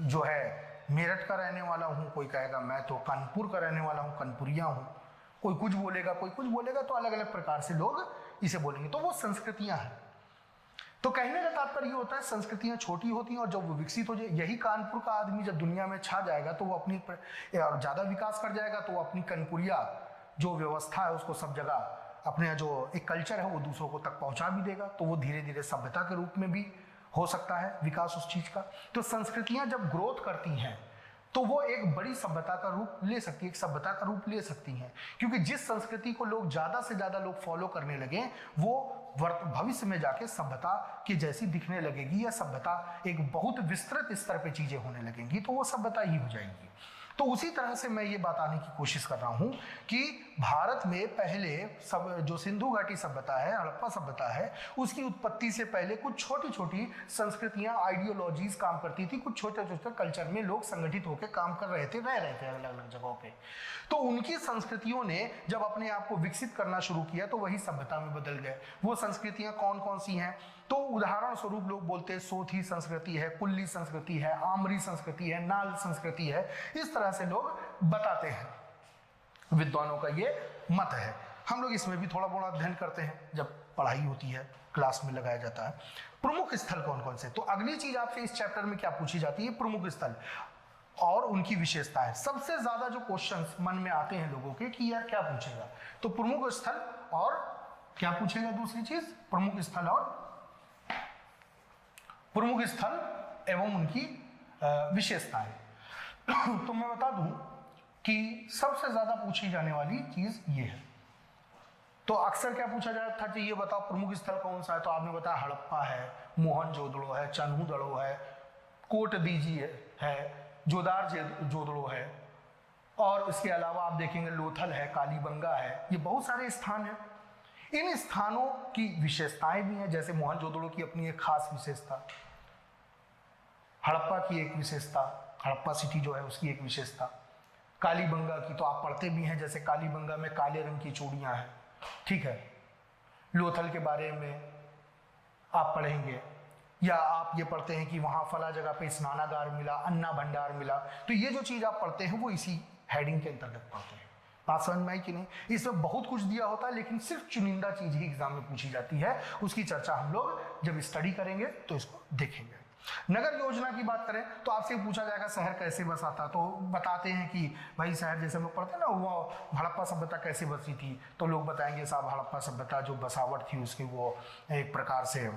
Speaker 1: जो है मेरठ का रहने वाला हूँ, कोई कहेगा मैं तो कानपुर का रहने वाला हूँ, कानपुरिया हूँ, कोई कुछ बोलेगा, कोई कुछ बोलेगा, तो अलग अलग प्रकार से लोग इसे बोलेंगे। तो वो संस्कृतियां हैं। तो कहने का तात्पर्य ये होता है संस्कृतियां छोटी होती हैं और जब वो विकसित हो जाए, यही कानपुर का आदमी जब दुनिया में छा जाएगा तो वो अपनी ज्यादा विकास कर जाएगा, तो वो अपनी कनपुरिया जो व्यवस्था है उसको सब जगह अपने जो एक कल्चर है वो दूसरों को तक पहुंचा भी देगा, तो वो धीरे धीरे सभ्यता के रूप में भी हो सकता है विकास उस चीज का। तो संस्कृतियां जब ग्रोथ करती हैं तो वो एक बड़ी सभ्यता का रूप ले सकती है, एक सभ्यता का रूप ले सकती हैं, क्योंकि जिस संस्कृति को लोग ज्यादा से ज्यादा लोग फॉलो करने लगे वो भविष्य में जाके सभ्यता की जैसी दिखने लगेगी, या सभ्यता एक बहुत विस्तृत स्तर पे चीजें होने लगेंगी, तो वो सभ्यता ही हो जाएगी। तो उसी तरह से मैं ये बताने की कोशिश कर रहा हूं कि भारत में पहले सब जो सिंधु घाटी सभ्यता है, हड़प्पा सभ्यता है, उसकी उत्पत्ति से पहले कुछ छोटी छोटी संस्कृतियां, आइडियोलॉजीज काम करती थी, कुछ छोटे छोटे कल्चर में लोग संगठित होकर काम कर रहे थे, रह रहे थे अलग अलग जगहों पे। तो उनकी संस्कृतियों ने जब अपने आप को विकसित करना शुरू किया तो वही सभ्यता में बदल गए। वो संस्कृतियां कौन कौन सी हैं? तो उदाहरण स्वरूप लोग बोलते हैं सोथी संस्कृति है, कुल्ली संस्कृति है, आमरी संस्कृति है, नाल संस्कृति है, इस तरह से लोग बताते हैं। विद्वानों का ये मत है। हम लोग इसमें भी थोड़ा बहुत अध्ययन करते हैं जब पढ़ाई होती है, क्लास में लगाया जाता है। प्रमुख स्थल कौन कौन से? तो अगली चीज आपसे इस चैप्टर में क्या पूछी जाती है? प्रमुख स्थल और उनकी विशेषताएं। सबसे ज्यादा जो क्वेश्चंस मन में आते हैं लोगों के कि यार क्या पूछेगा, तो प्रमुख स्थल और क्या पूछेगा? दूसरी चीज प्रमुख स्थल और प्रमुख स्थल एवं उनकी विशेषताएं। तो मैं बता दूं कि सबसे ज्यादा पूछी जाने वाली चीज ये है। तो अक्सर क्या पूछा जाता था कि ये बताओ प्रमुख स्थल कौन सा है, तो आपने बताया हड़प्पा है, मोहनजोदड़ो है, चन्हूदड़ो है, कोटदीजी है, जोदार जोदड़ो है, और इसके अलावा आप देखेंगे लोथल है, कालीबंगा है, ये बहुत सारे स्थान हैं। इन स्थानों की विशेषताएं भी हैं, जैसे मोहनजोदड़ो की अपनी एक खास विशेषता, हड़प्पा की एक विशेषता, हड़प्पा सिटी जो है उसकी एक विशेषता, कालीबंगा की तो आप पढ़ते भी हैं, जैसे कालीबंगा में काले रंग की चूड़ियां हैं, ठीक है। लोथल के बारे में आप पढ़ेंगे, या आप ये पढ़ते हैं कि वहां फला जगह पे स्नानागार मिला, अन्ना भंडार मिला। तो ये जो चीज आप पढ़ते हैं वो इसी हेडिंग के अंतर्गत पढ़ते हैं। बात समझ में आई कि नहीं? इसमें बहुत कुछ दिया होता है, लेकिन सिर्फ चुनिंदा चीज ही एग्जाम में पूछी जाती है, उसकी चर्चा हम लोग जब स्टडी करेंगे तो इसको देखेंगे। नगर योजना की बात करें तो आपसे पूछा जाएगा शहर कैसे बसा था, तो बताते हैं कि भाई शहर जैसे हम लोग पढ़ते हैं ना, वो हड़प्पा सभ्यता कैसे बसी थी, तो लोग बताएंगे साहब हड़प्पा सभ्यता जो बसावट थी उसकी वो एक प्रकार से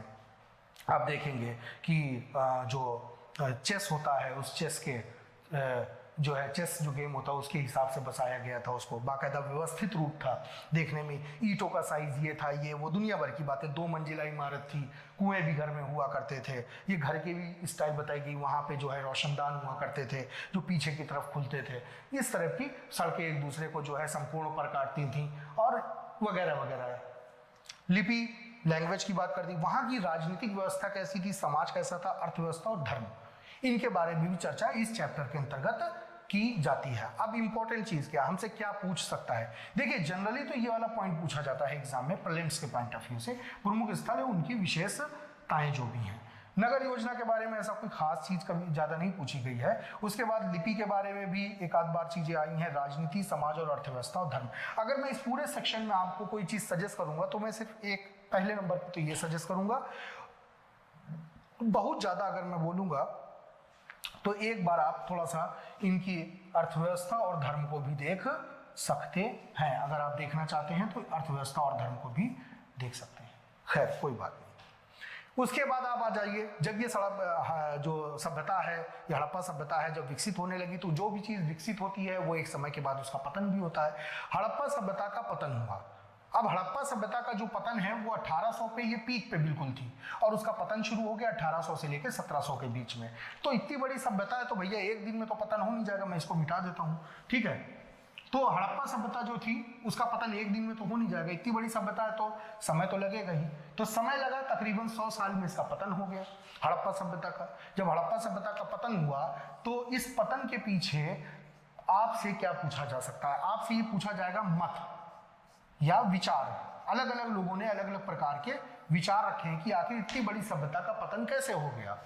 Speaker 1: आप देखेंगे कि जो चेस होता है उस चेस के जो है चेस जो गेम होता है उसके हिसाब से बसाया गया था उसको, बाकायदा व्यवस्थित रूप था, देखने में ईंटों का साइज ये था, ये वो दुनिया भर की बातें। 2 मंजिला इमारत थी, कुएं भी घर में हुआ करते थे, ये घर के भी स्टाइल बताई गई, वहाँ पे जो है रोशनदान हुआ करते थे जो पीछे की तरफ खुलते थे, इस तरह की सड़कें एक दूसरे को जो है समकोण पर काटती थी और वगैरह वगैरह। लिपि लैंग्वेज की बात कर दी, वहाँ की राजनीतिक व्यवस्था कैसी थी, समाज कैसा था, अर्थव्यवस्था और धर्म, इनके बारे में भी चर्चा इस चैप्टर के अंतर्गत की जाती है। अब इंपॉर्टेंट चीज क्या, हमसे क्या पूछ सकता है? देखिए जनरली तो ये वाला पॉइंट पूछा जाता है एग्जाम में प्रीलिम्स के पॉइंट ऑफ व्यू से, प्रमुख स्थल है उनकी विशेषताएं जो भी हैं। नगर योजना के बारे में ऐसा कोई खास चीज कभी ज्यादा नहीं पूछी गई है। उसके बाद लिपि के बारे में भी एक आध बार चीजें आई हैं, राजनीति, समाज और अर्थव्यवस्था और धर्म। अगर मैं इस पूरे सेक्शन में आपको कोई चीज सजेस्ट करूंगा तो मैं सिर्फ एक पहले नंबर पर तो ये सजेस्ट करूंगा, बहुत ज्यादा अगर मैं बोलूंगा तो एक बार आप थोड़ा सा इनकी अर्थव्यवस्था और धर्म को भी देख सकते हैं। अगर आप देखना चाहते हैं तो अर्थव्यवस्था और धर्म को भी देख सकते हैं। खैर कोई बात नहीं। उसके बाद आप आ जाइए, जब ये जो सभ्यता है, ये हड़प्पा सभ्यता है, जब विकसित होने लगी तो जो भी चीज विकसित होती है वो एक समय के बाद उसका पतन भी होता है। हड़प्पा सभ्यता का पतन हुआ। अब हड़प्पा सभ्यता का जो पतन है वो 1800 पे ये पीक पे बिल्कुल थी और उसका पतन शुरू हो गया 1800 से लेकर 1700 के बीच में। तो इतनी बड़ी सभ्यता है तो भैया एक दिन में तो पतन हो नहीं जाएगा, मैं इसको मिटा देता हूँ, ठीक है। तो हड़प्पा सभ्यता जो थी उसका पतन एक दिन में तो हो नहीं जाएगा, इतनी बड़ी सभ्यता है तो समय तो लगेगा ही। तो समय लगा, तकरीबन 100 साल में इसका पतन हो गया हड़प्पा सभ्यता का। जब हड़प्पा सभ्यता का पतन हुआ तो इस पतन के पीछे आपसे क्या पूछा जा सकता है? आपसे ये पूछा जाएगा मत या विचार। अलग अलग लोगों ने अलग अलग प्रकार के विचार रखे हैं कि आखिर इतनी बड़ी सभ्यता का पतन कैसे हो गया।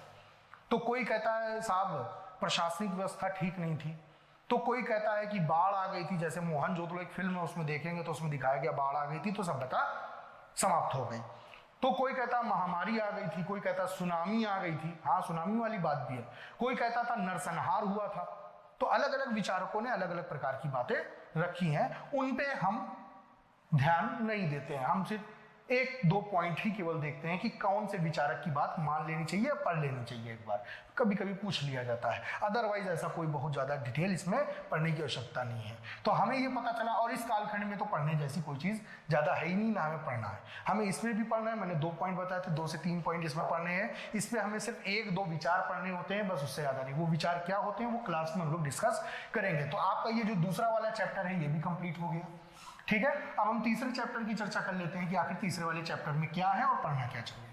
Speaker 1: तो कोई कहता है साहब प्रशासनिक व्यवस्था ठीक नहीं थी। तो कोई कहता है कि बाढ़ आ गई थी, जैसे मोहनजोदड़ो एक फिल्म है उसमें देखेंगे तो उसमें दिखाया गया बाढ़ आ गई थी तो सभ्यता समाप्त हो गई। तो कोई कहता महामारी आ गई थी, कोई कहता सुनामी आ गई थी, हाँ सुनामी वाली बात भी है, कोई कहता था नरसंहार हुआ था। तो अलग अलग विचारकों ने अलग अलग प्रकार की बातें रखी हैं, उन पे हम ध्यान नहीं देते हैं। हम सिर्फ एक दो पॉइंट ही केवल देखते हैं कि कौन से विचारक की बात मान लेनी चाहिए, पढ़ लेनी चाहिए, एक बार कभी कभी पूछ लिया जाता है। अदरवाइज ऐसा कोई बहुत ज्यादा डिटेल इसमें पढ़ने की आवश्यकता नहीं है। तो हमें ये पता चला, और इस कालखंड में तो पढ़ने जैसी कोई चीज ज्यादा है ही नहीं, ना हमें पढ़ना है। हमें इसमें भी पढ़ना है, मैंने 2 पॉइंट बताए थे, 2 से 3 पॉइंट इसमें पढ़ने हैं। इसमें हमें सिर्फ 1-2 विचार पढ़ने होते हैं, बस उससे ज्यादा नहीं। वो विचार क्या होते हैं वो क्लास में हम लोग डिस्कस करेंगे। तो आपका ये जो दूसरा वाला चैप्टर है ये भी कंप्लीट हो गया, ठीक है। अब हम तीसरे चैप्टर की चर्चा कर लेते हैं कि आखिर तीसरे वाले चैप्टर में क्या है और पढ़ना क्या चाहिए।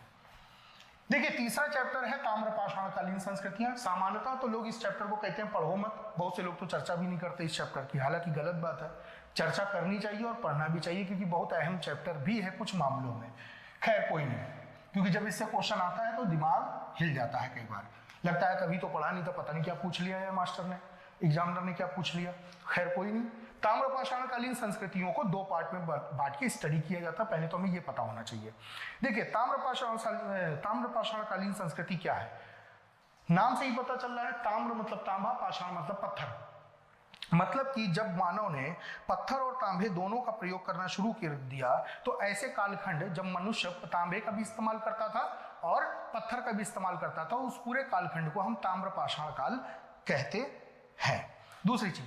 Speaker 1: देखिए तीसरा चैप्टर है ताम्रपाषाणकालीन संस्कृतियां। सामान्यतः तो लोग इस चैप्टर को कहते हैं पढ़ो मत, बहुत से लोग तो चर्चा भी नहीं करते इस चैप्टर की, हालांकि गलत बात है, चर्चा करनी चाहिए और पढ़ना भी चाहिए क्योंकि बहुत अहम चैप्टर भी है कुछ मामलों में। खैर कोई नहीं, क्योंकि जब इससे क्वेश्चन आता है तो दिमाग हिल जाता है, कई बार लगता है कभी तो पढ़ा नहीं था, पता नहीं क्या पूछ लिया है मास्टर ने, एग्जामिनर ने क्या पूछ लिया। खैर कोई नहीं, ताम्रपाषाणकालीन संस्कृतियों को 2 पार्ट में बांट के स्टडी किया जाता है, पहले तो हमें ये पता होना चाहिए। देखिए ताम्रपाषाणकालीन संस्कृति क्या है, नाम से ही पता चल रहा है, ताम्र मतलब तांबा, पाषाण मतलब पत्थर। मतलब कि जब मानव ने पत्थर और तांबे दोनों का प्रयोग करना शुरू कर दिया तो ऐसे कालखंड जब मनुष्य तांबे का भी इस्तेमाल करता था और पत्थर का भी इस्तेमाल करता था, उस पूरे कालखंड को हम ताम्रपाषाण काल कहते हैं। दूसरी चीज,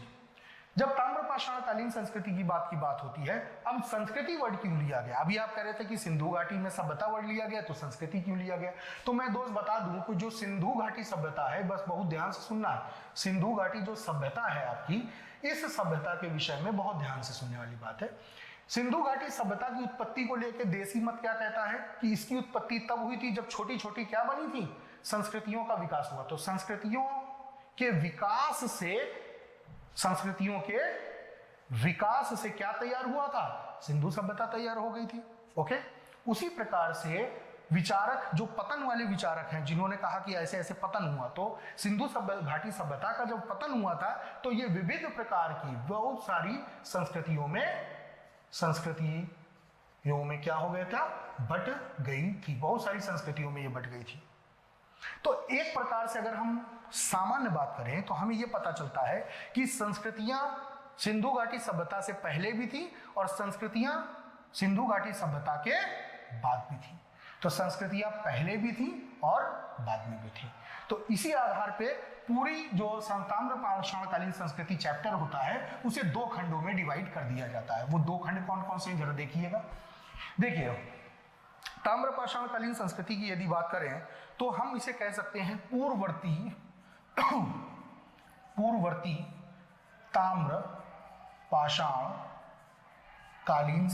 Speaker 1: जब ताम्रपाषाणकालीन संस्कृति की बात होती है, अब संस्कृति वर्ड क्यों लिया गया? अभी आप कह रहे थे कि सिंधु घाटी में सभ्यता वर्ड लिया गया तो संस्कृति क्यों लिया गया? तो मैं दोस्त बता दूं कि जो सिंधु घाटी सभ्यता है, बस बहुत ध्यान से सुनना है, सिंधु घाटी जो सभ्यता है आपकी, इस सभ्यता के विषय में बहुत ध्यान से सुनने वाली बात है। सिंधु घाटी सभ्यता की उत्पत्ति को लेकर देसी मत क्या कहता है कि इसकी उत्पत्ति तब हुई थी जब छोटी छोटी क्या बनी थी, संस्कृतियों का विकास हुआ। तो संस्कृतियों के विकास से क्या तैयार हुआ था, सिंधु सभ्यता तैयार हो गई थी। ओके, उसी प्रकार से विचारक जो पतन वाले विचारक हैं, जिन्होंने कहा कि ऐसे ऐसे पतन हुआ, तो सिंधु घाटी सभ्यता का जब पतन हुआ था तो ये विविध प्रकार की बहुत सारी संस्कृतियों में क्या हो गया था, बट गई थी, बहुत सारी संस्कृतियों में ये बट गई थी। तो एक प्रकार से अगर हम सामान्य बात करें तो हमें यह पता चलता है कि संस्कृतियां सिंधु घाटी सभ्यता से पहले भी थी और संस्कृतियां सिंधु घाटी सभ्यता के बाद भी थी। तो संस्कृतियां पहले भी थी और बाद में भी थी। तो इसी आधार पे पूरी जो ताम्रपाषाणकालीन संस्कृति चैप्टर होता है उसे 2 खंडों में डिवाइड कर दिया जाता है। वो 2 खंड कौन कौन से, जरा देखिएगा। देखिए ताम्रपाषाणकालीन संस्कृति की यदि बात करें तो हम इसे कह सकते हैं पूर्ववर्ती ताम्र पाषाण कालीन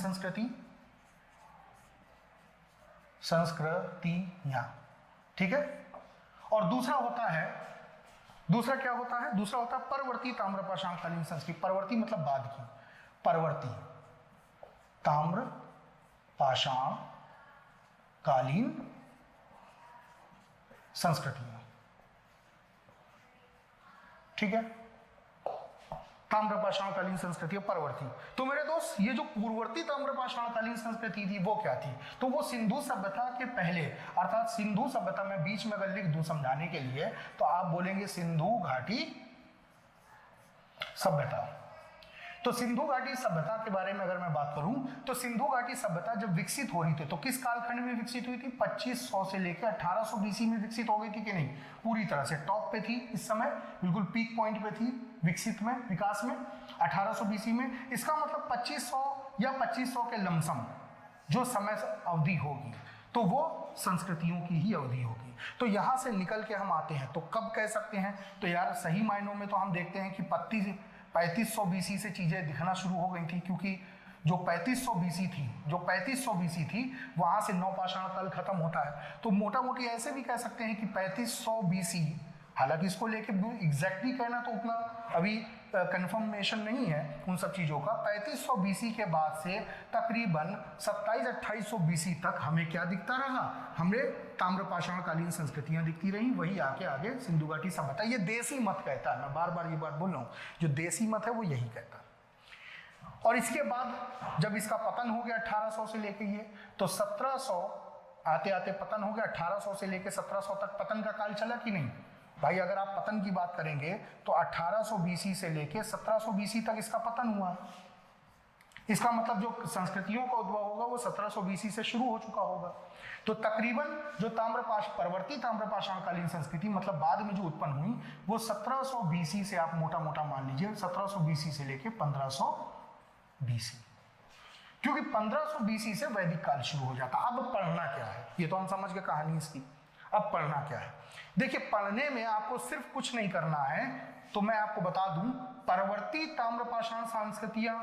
Speaker 1: संस्कृतियां, ठीक है। और दूसरा क्या होता है, दूसरा होता है परवर्ती ताम्रपाषाण कालीन संस्कृति। परवर्ती मतलब बाद की, परवर्ती ताम्र पाषाण कालीन संस्कृतियां, ठीक है। ताम्रपाषाणकालीन संस्कृति परवर्ती। तो मेरे दोस्त ये जो पूर्ववर्ती ताम्रपाषाणकालीन संस्कृति थी वो क्या थी, तो वो सिंधु सभ्यता के पहले, अर्थात सिंधु सभ्यता में बीच में अगर लिख दूं समझाने के लिए तो आप बोलेंगे सिंधु घाटी सभ्यता। तो सिंधु घाटी सभ्यता के बारे में अगर मैं बात करूं तो सिंधु घाटी सभ्यता जब विकसित हो रही थी तो किस कालखंड में विकसित हुई थी, 2500 से लेकर 1800 बीसी में विकसित हो गई थी कि नहीं, पूरी तरह से टॉप पे थी, इस समय बिल्कुल पीक पॉइंट पे थी विकसित में, विकास में 1800 बीसी में। इसका मतलब 2500 या 2500 के लमसम जो समय अवधि होगी तो वो संस्कृतियों की ही अवधि होगी। तो यहां से निकल के हम आते हैं तो कब कह सकते हैं, तो यार सही मायनों में तो हम देखते हैं कि 3500 बीसी से चीजें दिखना शुरू हो गई थी, क्योंकि जो 3500 बीसी थी वहां से नवपाषाण काल खत्म होता है। तो मोटा मोटी ऐसे भी कह सकते हैं कि 3500 बीसी, हालांकि इसको लेके एग्जैक्टली कहना तो उतना अभी कंफर्मेशन नहीं है उन सब चीज़ों का। 3500 बीसी के बाद से तकरीबन 2700-2800 बीसी तक हमें क्या दिखता रहा, हमें ताम्रपाषाणकालीन संस्कृतियां दिखती रही। वही आके आगे सिंधु घाटी सभ्यता, ये देसी मत कहता है, मैं बार बार ये बात बोल रहा हूँ, जो देसी मत है वो यही कहता है। और इसके बाद जब इसका पतन हो गया 1800 से लेके ये, तो 1700 आते आते पतन हो गया। 1800 से लेके 1700 तक पतन का काल चला कि नहीं भाई? अगर आप पतन की बात करेंगे तो 1800 बीसी से लेके 1700 बीसी तक इसका पतन हुआ। इसका मतलब जो संस्कृतियों का उद्भव होगा वो 1700 बीसी से शुरू हो चुका होगा। तो तकरीबन जो परवर्ती ताम्रपाषाणकालीन संस्कृति मतलब बाद में जो उत्पन्न हुई वो 1700 बीसी से, आप मोटा मोटा मान लीजिए 1700 बीसी से लेके 1500 बीसी, क्योंकि 1500 बीसी से वैदिक काल शुरू हो जाता। अब पढ़ना क्या है, ये तो हम समझ गए कहानी इसकी। अब पढ़ना क्या है, देखिए पढ़ने में आपको सिर्फ कुछ नहीं करना है, तो मैं आपको बता दूं, परवर्ती ताम्रपाषाण संस्कृतियां,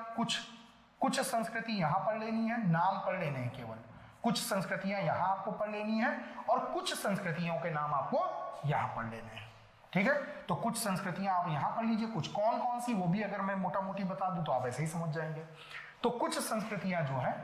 Speaker 1: कुछ संस्कृति यहां पढ़ लेनी है, नाम पढ़ लेने हैं केवल, कुछ संस्कृतियां यहां आपको पढ़ लेनी है और कुछ संस्कृतियों के नाम आपको यहां पढ़ लेने हैं। ठीक है, तो कुछ संस्कृतियां आप यहां पढ़ लीजिए, कुछ कौन कौन सी वो भी अगर मैं मोटा मोटी बता दूं तो आप ऐसे ही समझ जाएंगे। तो कुछ संस्कृतियां जो है,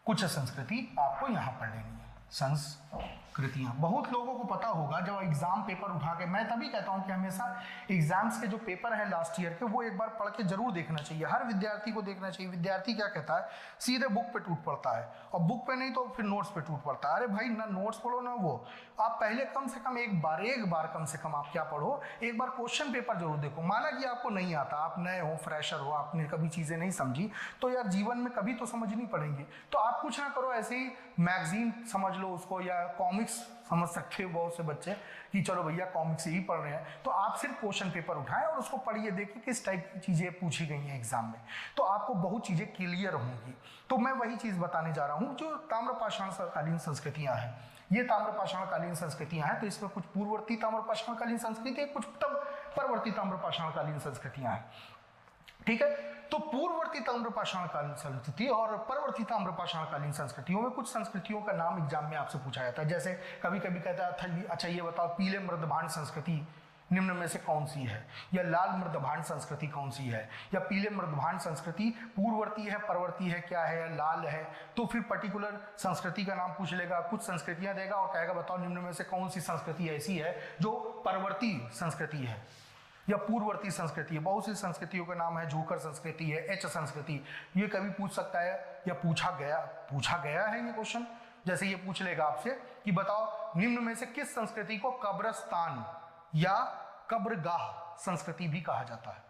Speaker 1: कुछ संस्कृति आपको यहां पढ़ लेनी है। संस्कृतियां बहुत लोगों को पता होगा, जब एग्जाम पेपर उठा के, मैं तभी कहता हूं कि हमेशा एग्जाम्स के जो पेपर है लास्ट ईयर के वो एक बार पढ़ के जरूर देखना चाहिए, हर विद्यार्थी को देखना चाहिए। विद्यार्थी क्या कहता है, सीधे बुक पे टूट पड़ता है, और बुक पे नहीं तो फिर नोट्स पे टूट पड़ता है। अरे भाई ना नोट्स पढ़ो ना वो, आप पहले कम से कम एक बार कम से कम आप क्या पढ़ो, एक बार क्वेश्चन पेपर जरूर देखो। माना कि आपको नहीं आता, आप नए हो, फ्रेशर हो, आपने कभी चीजें नहीं समझी, तो यार जीवन में कभी तो समझनी पड़ेंगी। तो आप कुछ ना करो, ऐसे ही मैगजीन समझ लो उसको, या कॉमिक्स समझ सकते हो बहुत से बच्चे कि चलो भैया कॉमिक्स ही पढ़ रहे हैं, तो आप सिर्फ क्वेश्चन पेपर उठाएं और उसको पढ़िए, देखिए किस टाइप की चीजें पूछी गई हैं एग्जाम में, तो आपको बहुत चीजें क्लियर होंगी। तो मैं वही चीज बताने जा रहा हूं, जो ताम्रपाषाणकालीन संस्कृतियां हैं, ये ताम्रपाषाणकालीन संस्कृतियां हैं, तो इसमें कुछ पूर्ववर्ती ताम्रपाषाणकालीन संस्कृति है, कुछ परवर्ती ताम्रपाषाणकालीन संस्कृतियां हैं। ठीक है, तो पूर्ववर्ती ताम्रपाषाणकालीन संस्कृति और परवर्ती ताम्रपाषाणकालीन संस्कृतियों में कुछ संस्कृतियों का नाम एग्जाम में आपसे पूछा जाता है। जैसे कभी कभी कहता था, अच्छा ये बताओ पीले मृदभांड संस्कृति निम्न में से कौन सी है, या लाल मृदभांड संस्कृति कौन सी है, या पीले मृदभांड संस्कृति पूर्ववर्ती है, परवर्ती है, क्या है, लाल है। तो फिर पर्टिकुलर संस्कृति का नाम पूछ लेगा, कुछ संस्कृतियां देगा और कहेगा बताओ निम्न में से कौन सी संस्कृति ऐसी है जो परवर्ती संस्कृति है या पूर्ववर्ती संस्कृति है। बहुत सी संस्कृतियों का नाम है, झूकर संस्कृति है, एच संस्कृति, ये कभी पूछ सकता है या पूछा गया है ये क्वेश्चन। जैसे ये पूछ लेगा आपसे कि बताओ निम्न में से किस संस्कृति को कब्रस्तान या कब्रगाह संस्कृति भी कहा जाता है,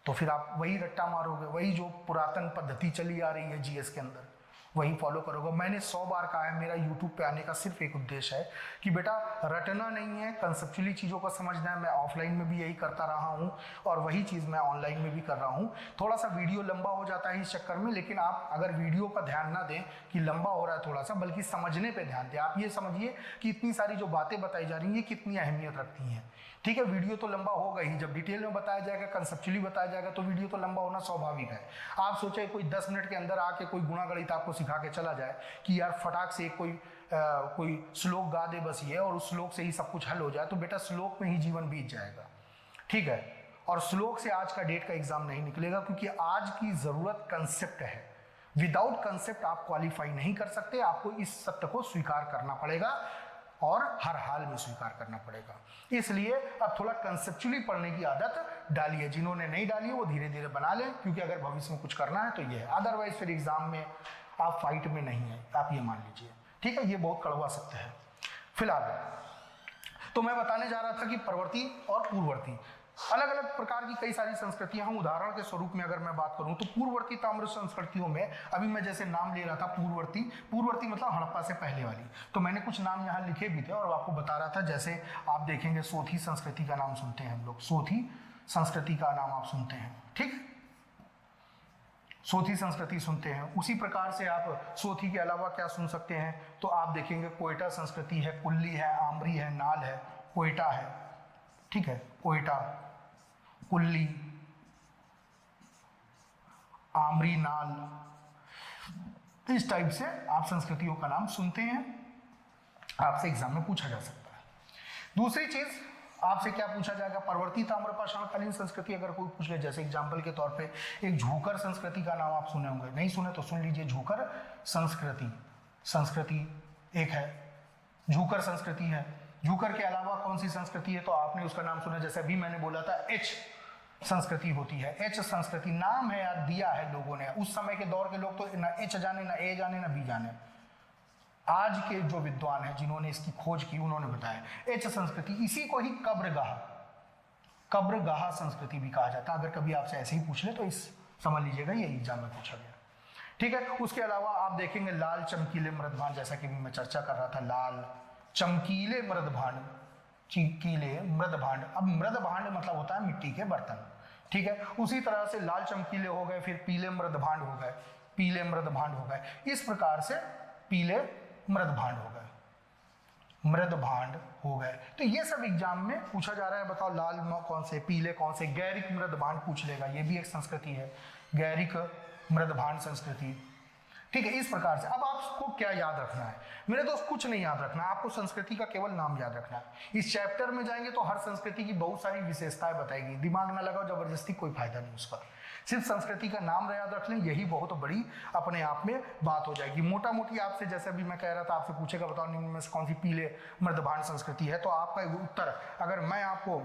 Speaker 1: तो फिर आप वही रट्टा मारोगे, वही जो पुरातन पद्धति चली आ रही है जीएस के अंदर वही फॉलो करोगे। मैंने 100 बार कहा है, मेरा यूट्यूब पे आने का सिर्फ एक उद्देश्य है कि बेटा रटना नहीं है, कंसेप्चुअली चीज़ों को समझना है। मैं ऑफलाइन में भी यही करता रहा हूँ और वही चीज़ मैं ऑनलाइन में भी कर रहा हूँ। थोड़ा सा वीडियो लंबा हो जाता है इस चक्कर में, लेकिन आप अगर वीडियो का ध्यान ना दें कि लंबा हो रहा है थोड़ा सा, बल्कि समझने पर ध्यान दें। आप ये समझिए कि इतनी सारी जो बातें बताई जा रही हैं कितनी अहमियत रखती हैं। ठीक है, वीडियो तो लंबा होगा ही, जब डिटेल में बताया जाएगा, कंसेप्चुअली बताया जाएगा, तो वीडियो तो लंबा होना स्वाभाविक है। आप सोचे कोई 10 मिनट के अंदर आके कोई गुणा गणित आपको सिखा के चला जाए कि यार फटाक से कोई श्लोक गा दे बस ये, और उस श्लोक से ही सब कुछ हल हो जाए, तो बेटा श्लोक में ही जीवन बीत जाएगा। ठीक है, और श्लोक से आज का डेट का एग्जाम नहीं निकलेगा, क्योंकि आज की जरूरत कंसेप्ट है। विदाउट कंसेप्ट आप क्वालिफाई नहीं कर सकते। आपको इस सत्य को स्वीकार करना पड़ेगा और हर हाल में स्वीकार करना पड़ेगा। इसलिए अब थोड़ा कंसेप्चुअली पढ़ने की आदत डालिए। जिन्होंने नहीं डाली है वो धीरे धीरे बना लें, क्योंकि अगर भविष्य में कुछ करना है तो ये है। अदरवाइज फिर एग्जाम में आप फाइट में नहीं है, आप ये मान लीजिए। ठीक है, ये बहुत कड़वा सत्य है। फिलहाल तो मैं बताने जा रहा था कि परवर्ती और पूर्ववर्ती अलग अलग प्रकार की कई सारी संस्कृतियां हैं। उदाहरण के स्वरूप में अगर मैं बात करूं तो पूर्ववर्ती ताम्र संस्कृतियों में अभी मैं जैसे नाम ले रहा था पूर्ववर्ती मतलब हड़प्पा से पहले वाली, तो मैंने कुछ नाम यहाँ लिखे भी थे और आपको बता रहा था। जैसे आप देखेंगे सोथी संस्कृति का नाम सुनते हैं हम लोग, सोथी संस्कृति का नाम आप सुनते हैं। ठीक, सोथी संस्कृति सुनते हैं। उसी प्रकार से आप सोथी के अलावा क्या सुन सकते हैं, तो आप देखेंगे कोयटा संस्कृति है, कुल्ली है, आमरी है, नाल है, कोयटा है। ठीक है, कोयटा, कुल्ली, आमरी, नाल, इस टाइप से आप संस्कृतियों का नाम सुनते हैं, आपसे एग्जाम में पूछा जा सकता है। दूसरी चीज आपसे क्या पूछा जाएगा, परवर्ती ताम्रपाषाणकालीन संस्कृति अगर कोई पूछ ले, जैसे एग्जाम्पल के तौर पे एक झूकर संस्कृति का नाम आप सुने होंगे, नहीं सुने तो सुन लीजिए, झूकर संस्कृति एक है, झूकर संस्कृति है। झूकर के अलावा कौन सी संस्कृति है, तो आपने उसका नाम सुना, जैसे अभी मैंने बोला था एच संस्कृति होती है, एच संस्कृति नाम है यार, दिया है लोगों ने, उस समय के दौर के लोग तो ना एच जाने, ना ए जाने, ना बी जाने, आज के जो विद्वान हैं जिन्होंने इसकी खोज की उन्होंने बताया एच संस्कृति। इसी को ही कब्रगाह संस्कृति भी कहा जाता है। अगर कभी आपसे ऐसे ही पूछ ले तो इस समझ लीजिएगा ये एग्जाम में पूछा गया, ठीक है। उसके अलावा आप देखेंगे लाल चमकीले मृदभांड, जैसा कि मैं चर्चा कर रहा था, लाल चमकीले मृदभांड, चमकीले मृदभांड। अब मृदभांड मतलब होता है मिट्टी के बर्तन, ठीक है। उसी तरह से लाल चमकीले हो गए, फिर पीले मृदभांड हो गए, पीले मृदभांड हो गए, इस प्रकार से पीले मृदभांड हो गए, मृदभांड हो गए। तो ये सब एग्जाम में पूछा जा रहा है। बताओ लाल कौन से, पीले कौन से, गैरिक मृदभांड पूछ लेगा, ये भी एक संस्कृति है, गैरिक मृदभांड संस्कृति, ठीक है। इस प्रकार से अब आपको क्या याद रखना है मेरे दोस्त, कुछ नहीं याद रखना, आपको संस्कृति का केवल नाम याद रखना है। इस चैप्टर में जाएंगे तो हर संस्कृति की बहुत सारी विशेषताएं बताएगी, दिमाग ना लगाओ जबरदस्ती, कोई फायदा नहीं उसका, सिर्फ संस्कृति का नाम याद रख लें, यही बहुत बड़ी अपने आप में बात हो जाएगी। मोटा मोटी आपसे, जैसे भी मैं कह रहा था, आपसे पूछेगा बताओ निम्न में से कौन सी पीले मृदभांड संस्कृति है, तो आपका उत्तर अगर मैं आपको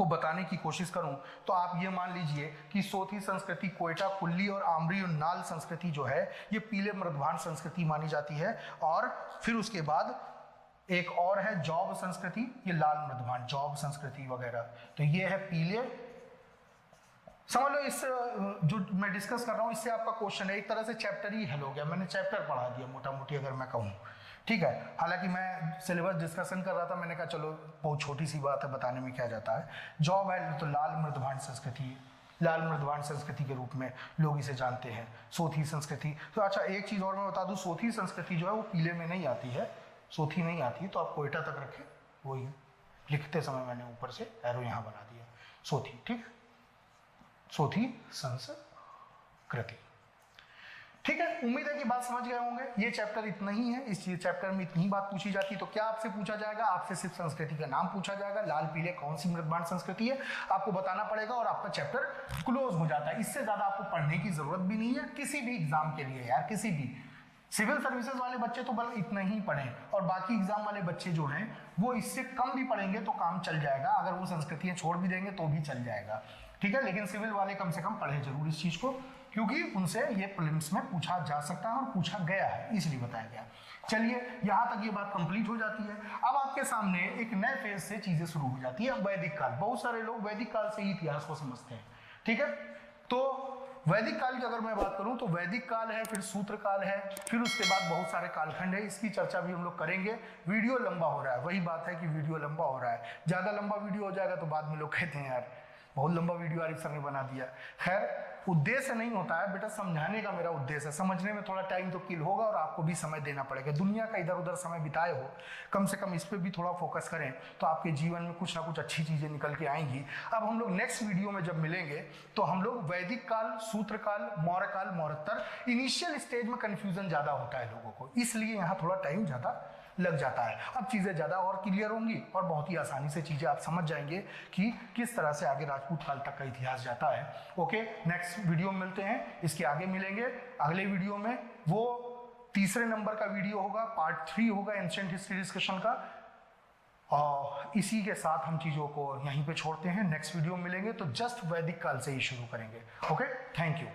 Speaker 1: बताने की कोशिश करूं तो आप ये मान लीजिए कि सोथी संस्कृति, कोयटा, कुल्ली और आमरी और नाल संस्कृति जो है ये पीले मृदभांड संस्कृति मानी जाती है। और फिर उसके बाद एक और है जॉब संस्कृति, ये लाल मृदभांड, जॉब संस्कृति वगैरह, तो ये है पीले। समझ लो इस जो मैं डिस्कस कर रहा हूं इससे आपका क्वेश्चन है, एक तरह से चैप्टर ही हल हो गया, मैंने चैप्टर पढ़ा दिया मोटा मोटी अगर मैं कहूं, ठीक है। हालांकि मैं सिलेबस डिस्कशन कर रहा था, मैंने कहा चलो बहुत छोटी सी बात है, बताने में क्या जाता है। जॉब है तो लाल मृदभांड संस्कृति, लाल मृदभांड संस्कृति के रूप में लोग इसे जानते हैं। सोथी संस्कृति, तो अच्छा एक चीज और मैं बता दूं, सोथी संस्कृति जो है वो पीले में नहीं आती है, सोथी नहीं आती है, तो आप कोयटा तक रखें, वही लिखते समय मैंने ऊपर से एरो यहाँ बना दिया, सोथी, ठीक, सोथी संस्कृति, ठीक है। उम्मीद है कि बात समझ गए होंगे। ये चैप्टर इतना ही है, इस चैप्टर में इतनी बात पूछी जाती, तो क्या आपसे पूछा जाएगा, आपसे सिर्फ संस्कृति का नाम पूछा जाएगा, लाल पीले कौन सी मृदभांड संस्कृति है आपको बताना पड़ेगा और आपका चैप्टर क्लोज हो जाता है। इससे ज्यादा आपको पढ़ने की जरूरत भी नहीं है किसी भी एग्जाम के लिए यार, किसी भी सिविल सर्विसेज वाले बच्चे तो बस इतना ही पढ़ें, और बाकी एग्जाम वाले बच्चे जो हैं वो इससे कम भी पढ़ेंगे तो काम चल जाएगा, अगर वो संस्कृतियां छोड़ भी देंगे तो भी चल जाएगा, ठीक है। लेकिन सिविल वाले कम से कम पढ़े जरूर इस चीज को, क्योंकि उनसे ये प्रीलिम्स में पूछा जा सकता है और पूछा गया है, इसलिए बताया गया। चलिए यहां तक ये बात कंप्लीट हो जाती है। अब आपके सामने एक नए फेज से चीजें शुरू हो जाती है, वैदिक काल। बहुत सारे लोग वैदिक काल से ही इतिहास को समझते हैं, ठीक है। तो वैदिक काल की अगर मैं बात करूं तो वैदिक काल है, फिर सूत्र काल है, फिर उसके बाद बहुत सारे कालखंड है, इसकी चर्चा भी हम लोग करेंगे। वीडियो लंबा हो रहा है, वही बात है कि वीडियो लंबा हो रहा है, ज्यादा लंबा वीडियो हो जाएगा तो बाद में लोग कहते हैं यार बहुत लंबा वीडियो आरिफ सर ने बना दिया। खैर उद्देश्य नहीं होता है बेटा, समझाने का मेरा उद्देश्य है, समझने में थोड़ा टाइम तो किल होगा और आपको भी समय देना पड़ेगा। दुनिया का इधर उधर समय बिताए हो, कम से कम इस पर भी थोड़ा फोकस करें तो आपके जीवन में कुछ ना कुछ अच्छी चीजें निकल के आएंगी। अब हम लोग नेक्स्ट वीडियो में जब मिलेंगे तो हम लोग वैदिक काल, सूत्र काल, मौर्य काल, मौर्योत्तर, इनिशियल स्टेज में कंफ्यूजन ज्यादा होता है लोगों को, इसलिए यहाँ थोड़ा टाइम ज्यादा लग जाता है। अब चीजें ज्यादा और क्लियर होंगी और बहुत ही आसानी से चीजें आप समझ जाएंगे कि किस तरह से आगे राजपूत काल तक का इतिहास जाता है। ओके, नेक्स्ट वीडियो में मिलते हैं, इसके आगे मिलेंगे अगले वीडियो में। वो तीसरे नंबर का वीडियो होगा, पार्ट 3 होगा एंशिएंट हिस्ट्री डिस्कशन का। और इसी के साथ हम चीजों को यहीं पे छोड़ते हैं, नेक्स्ट वीडियो में मिलेंगे तो जस्ट वैदिक काल से ही शुरू करेंगे। Okay, thank you.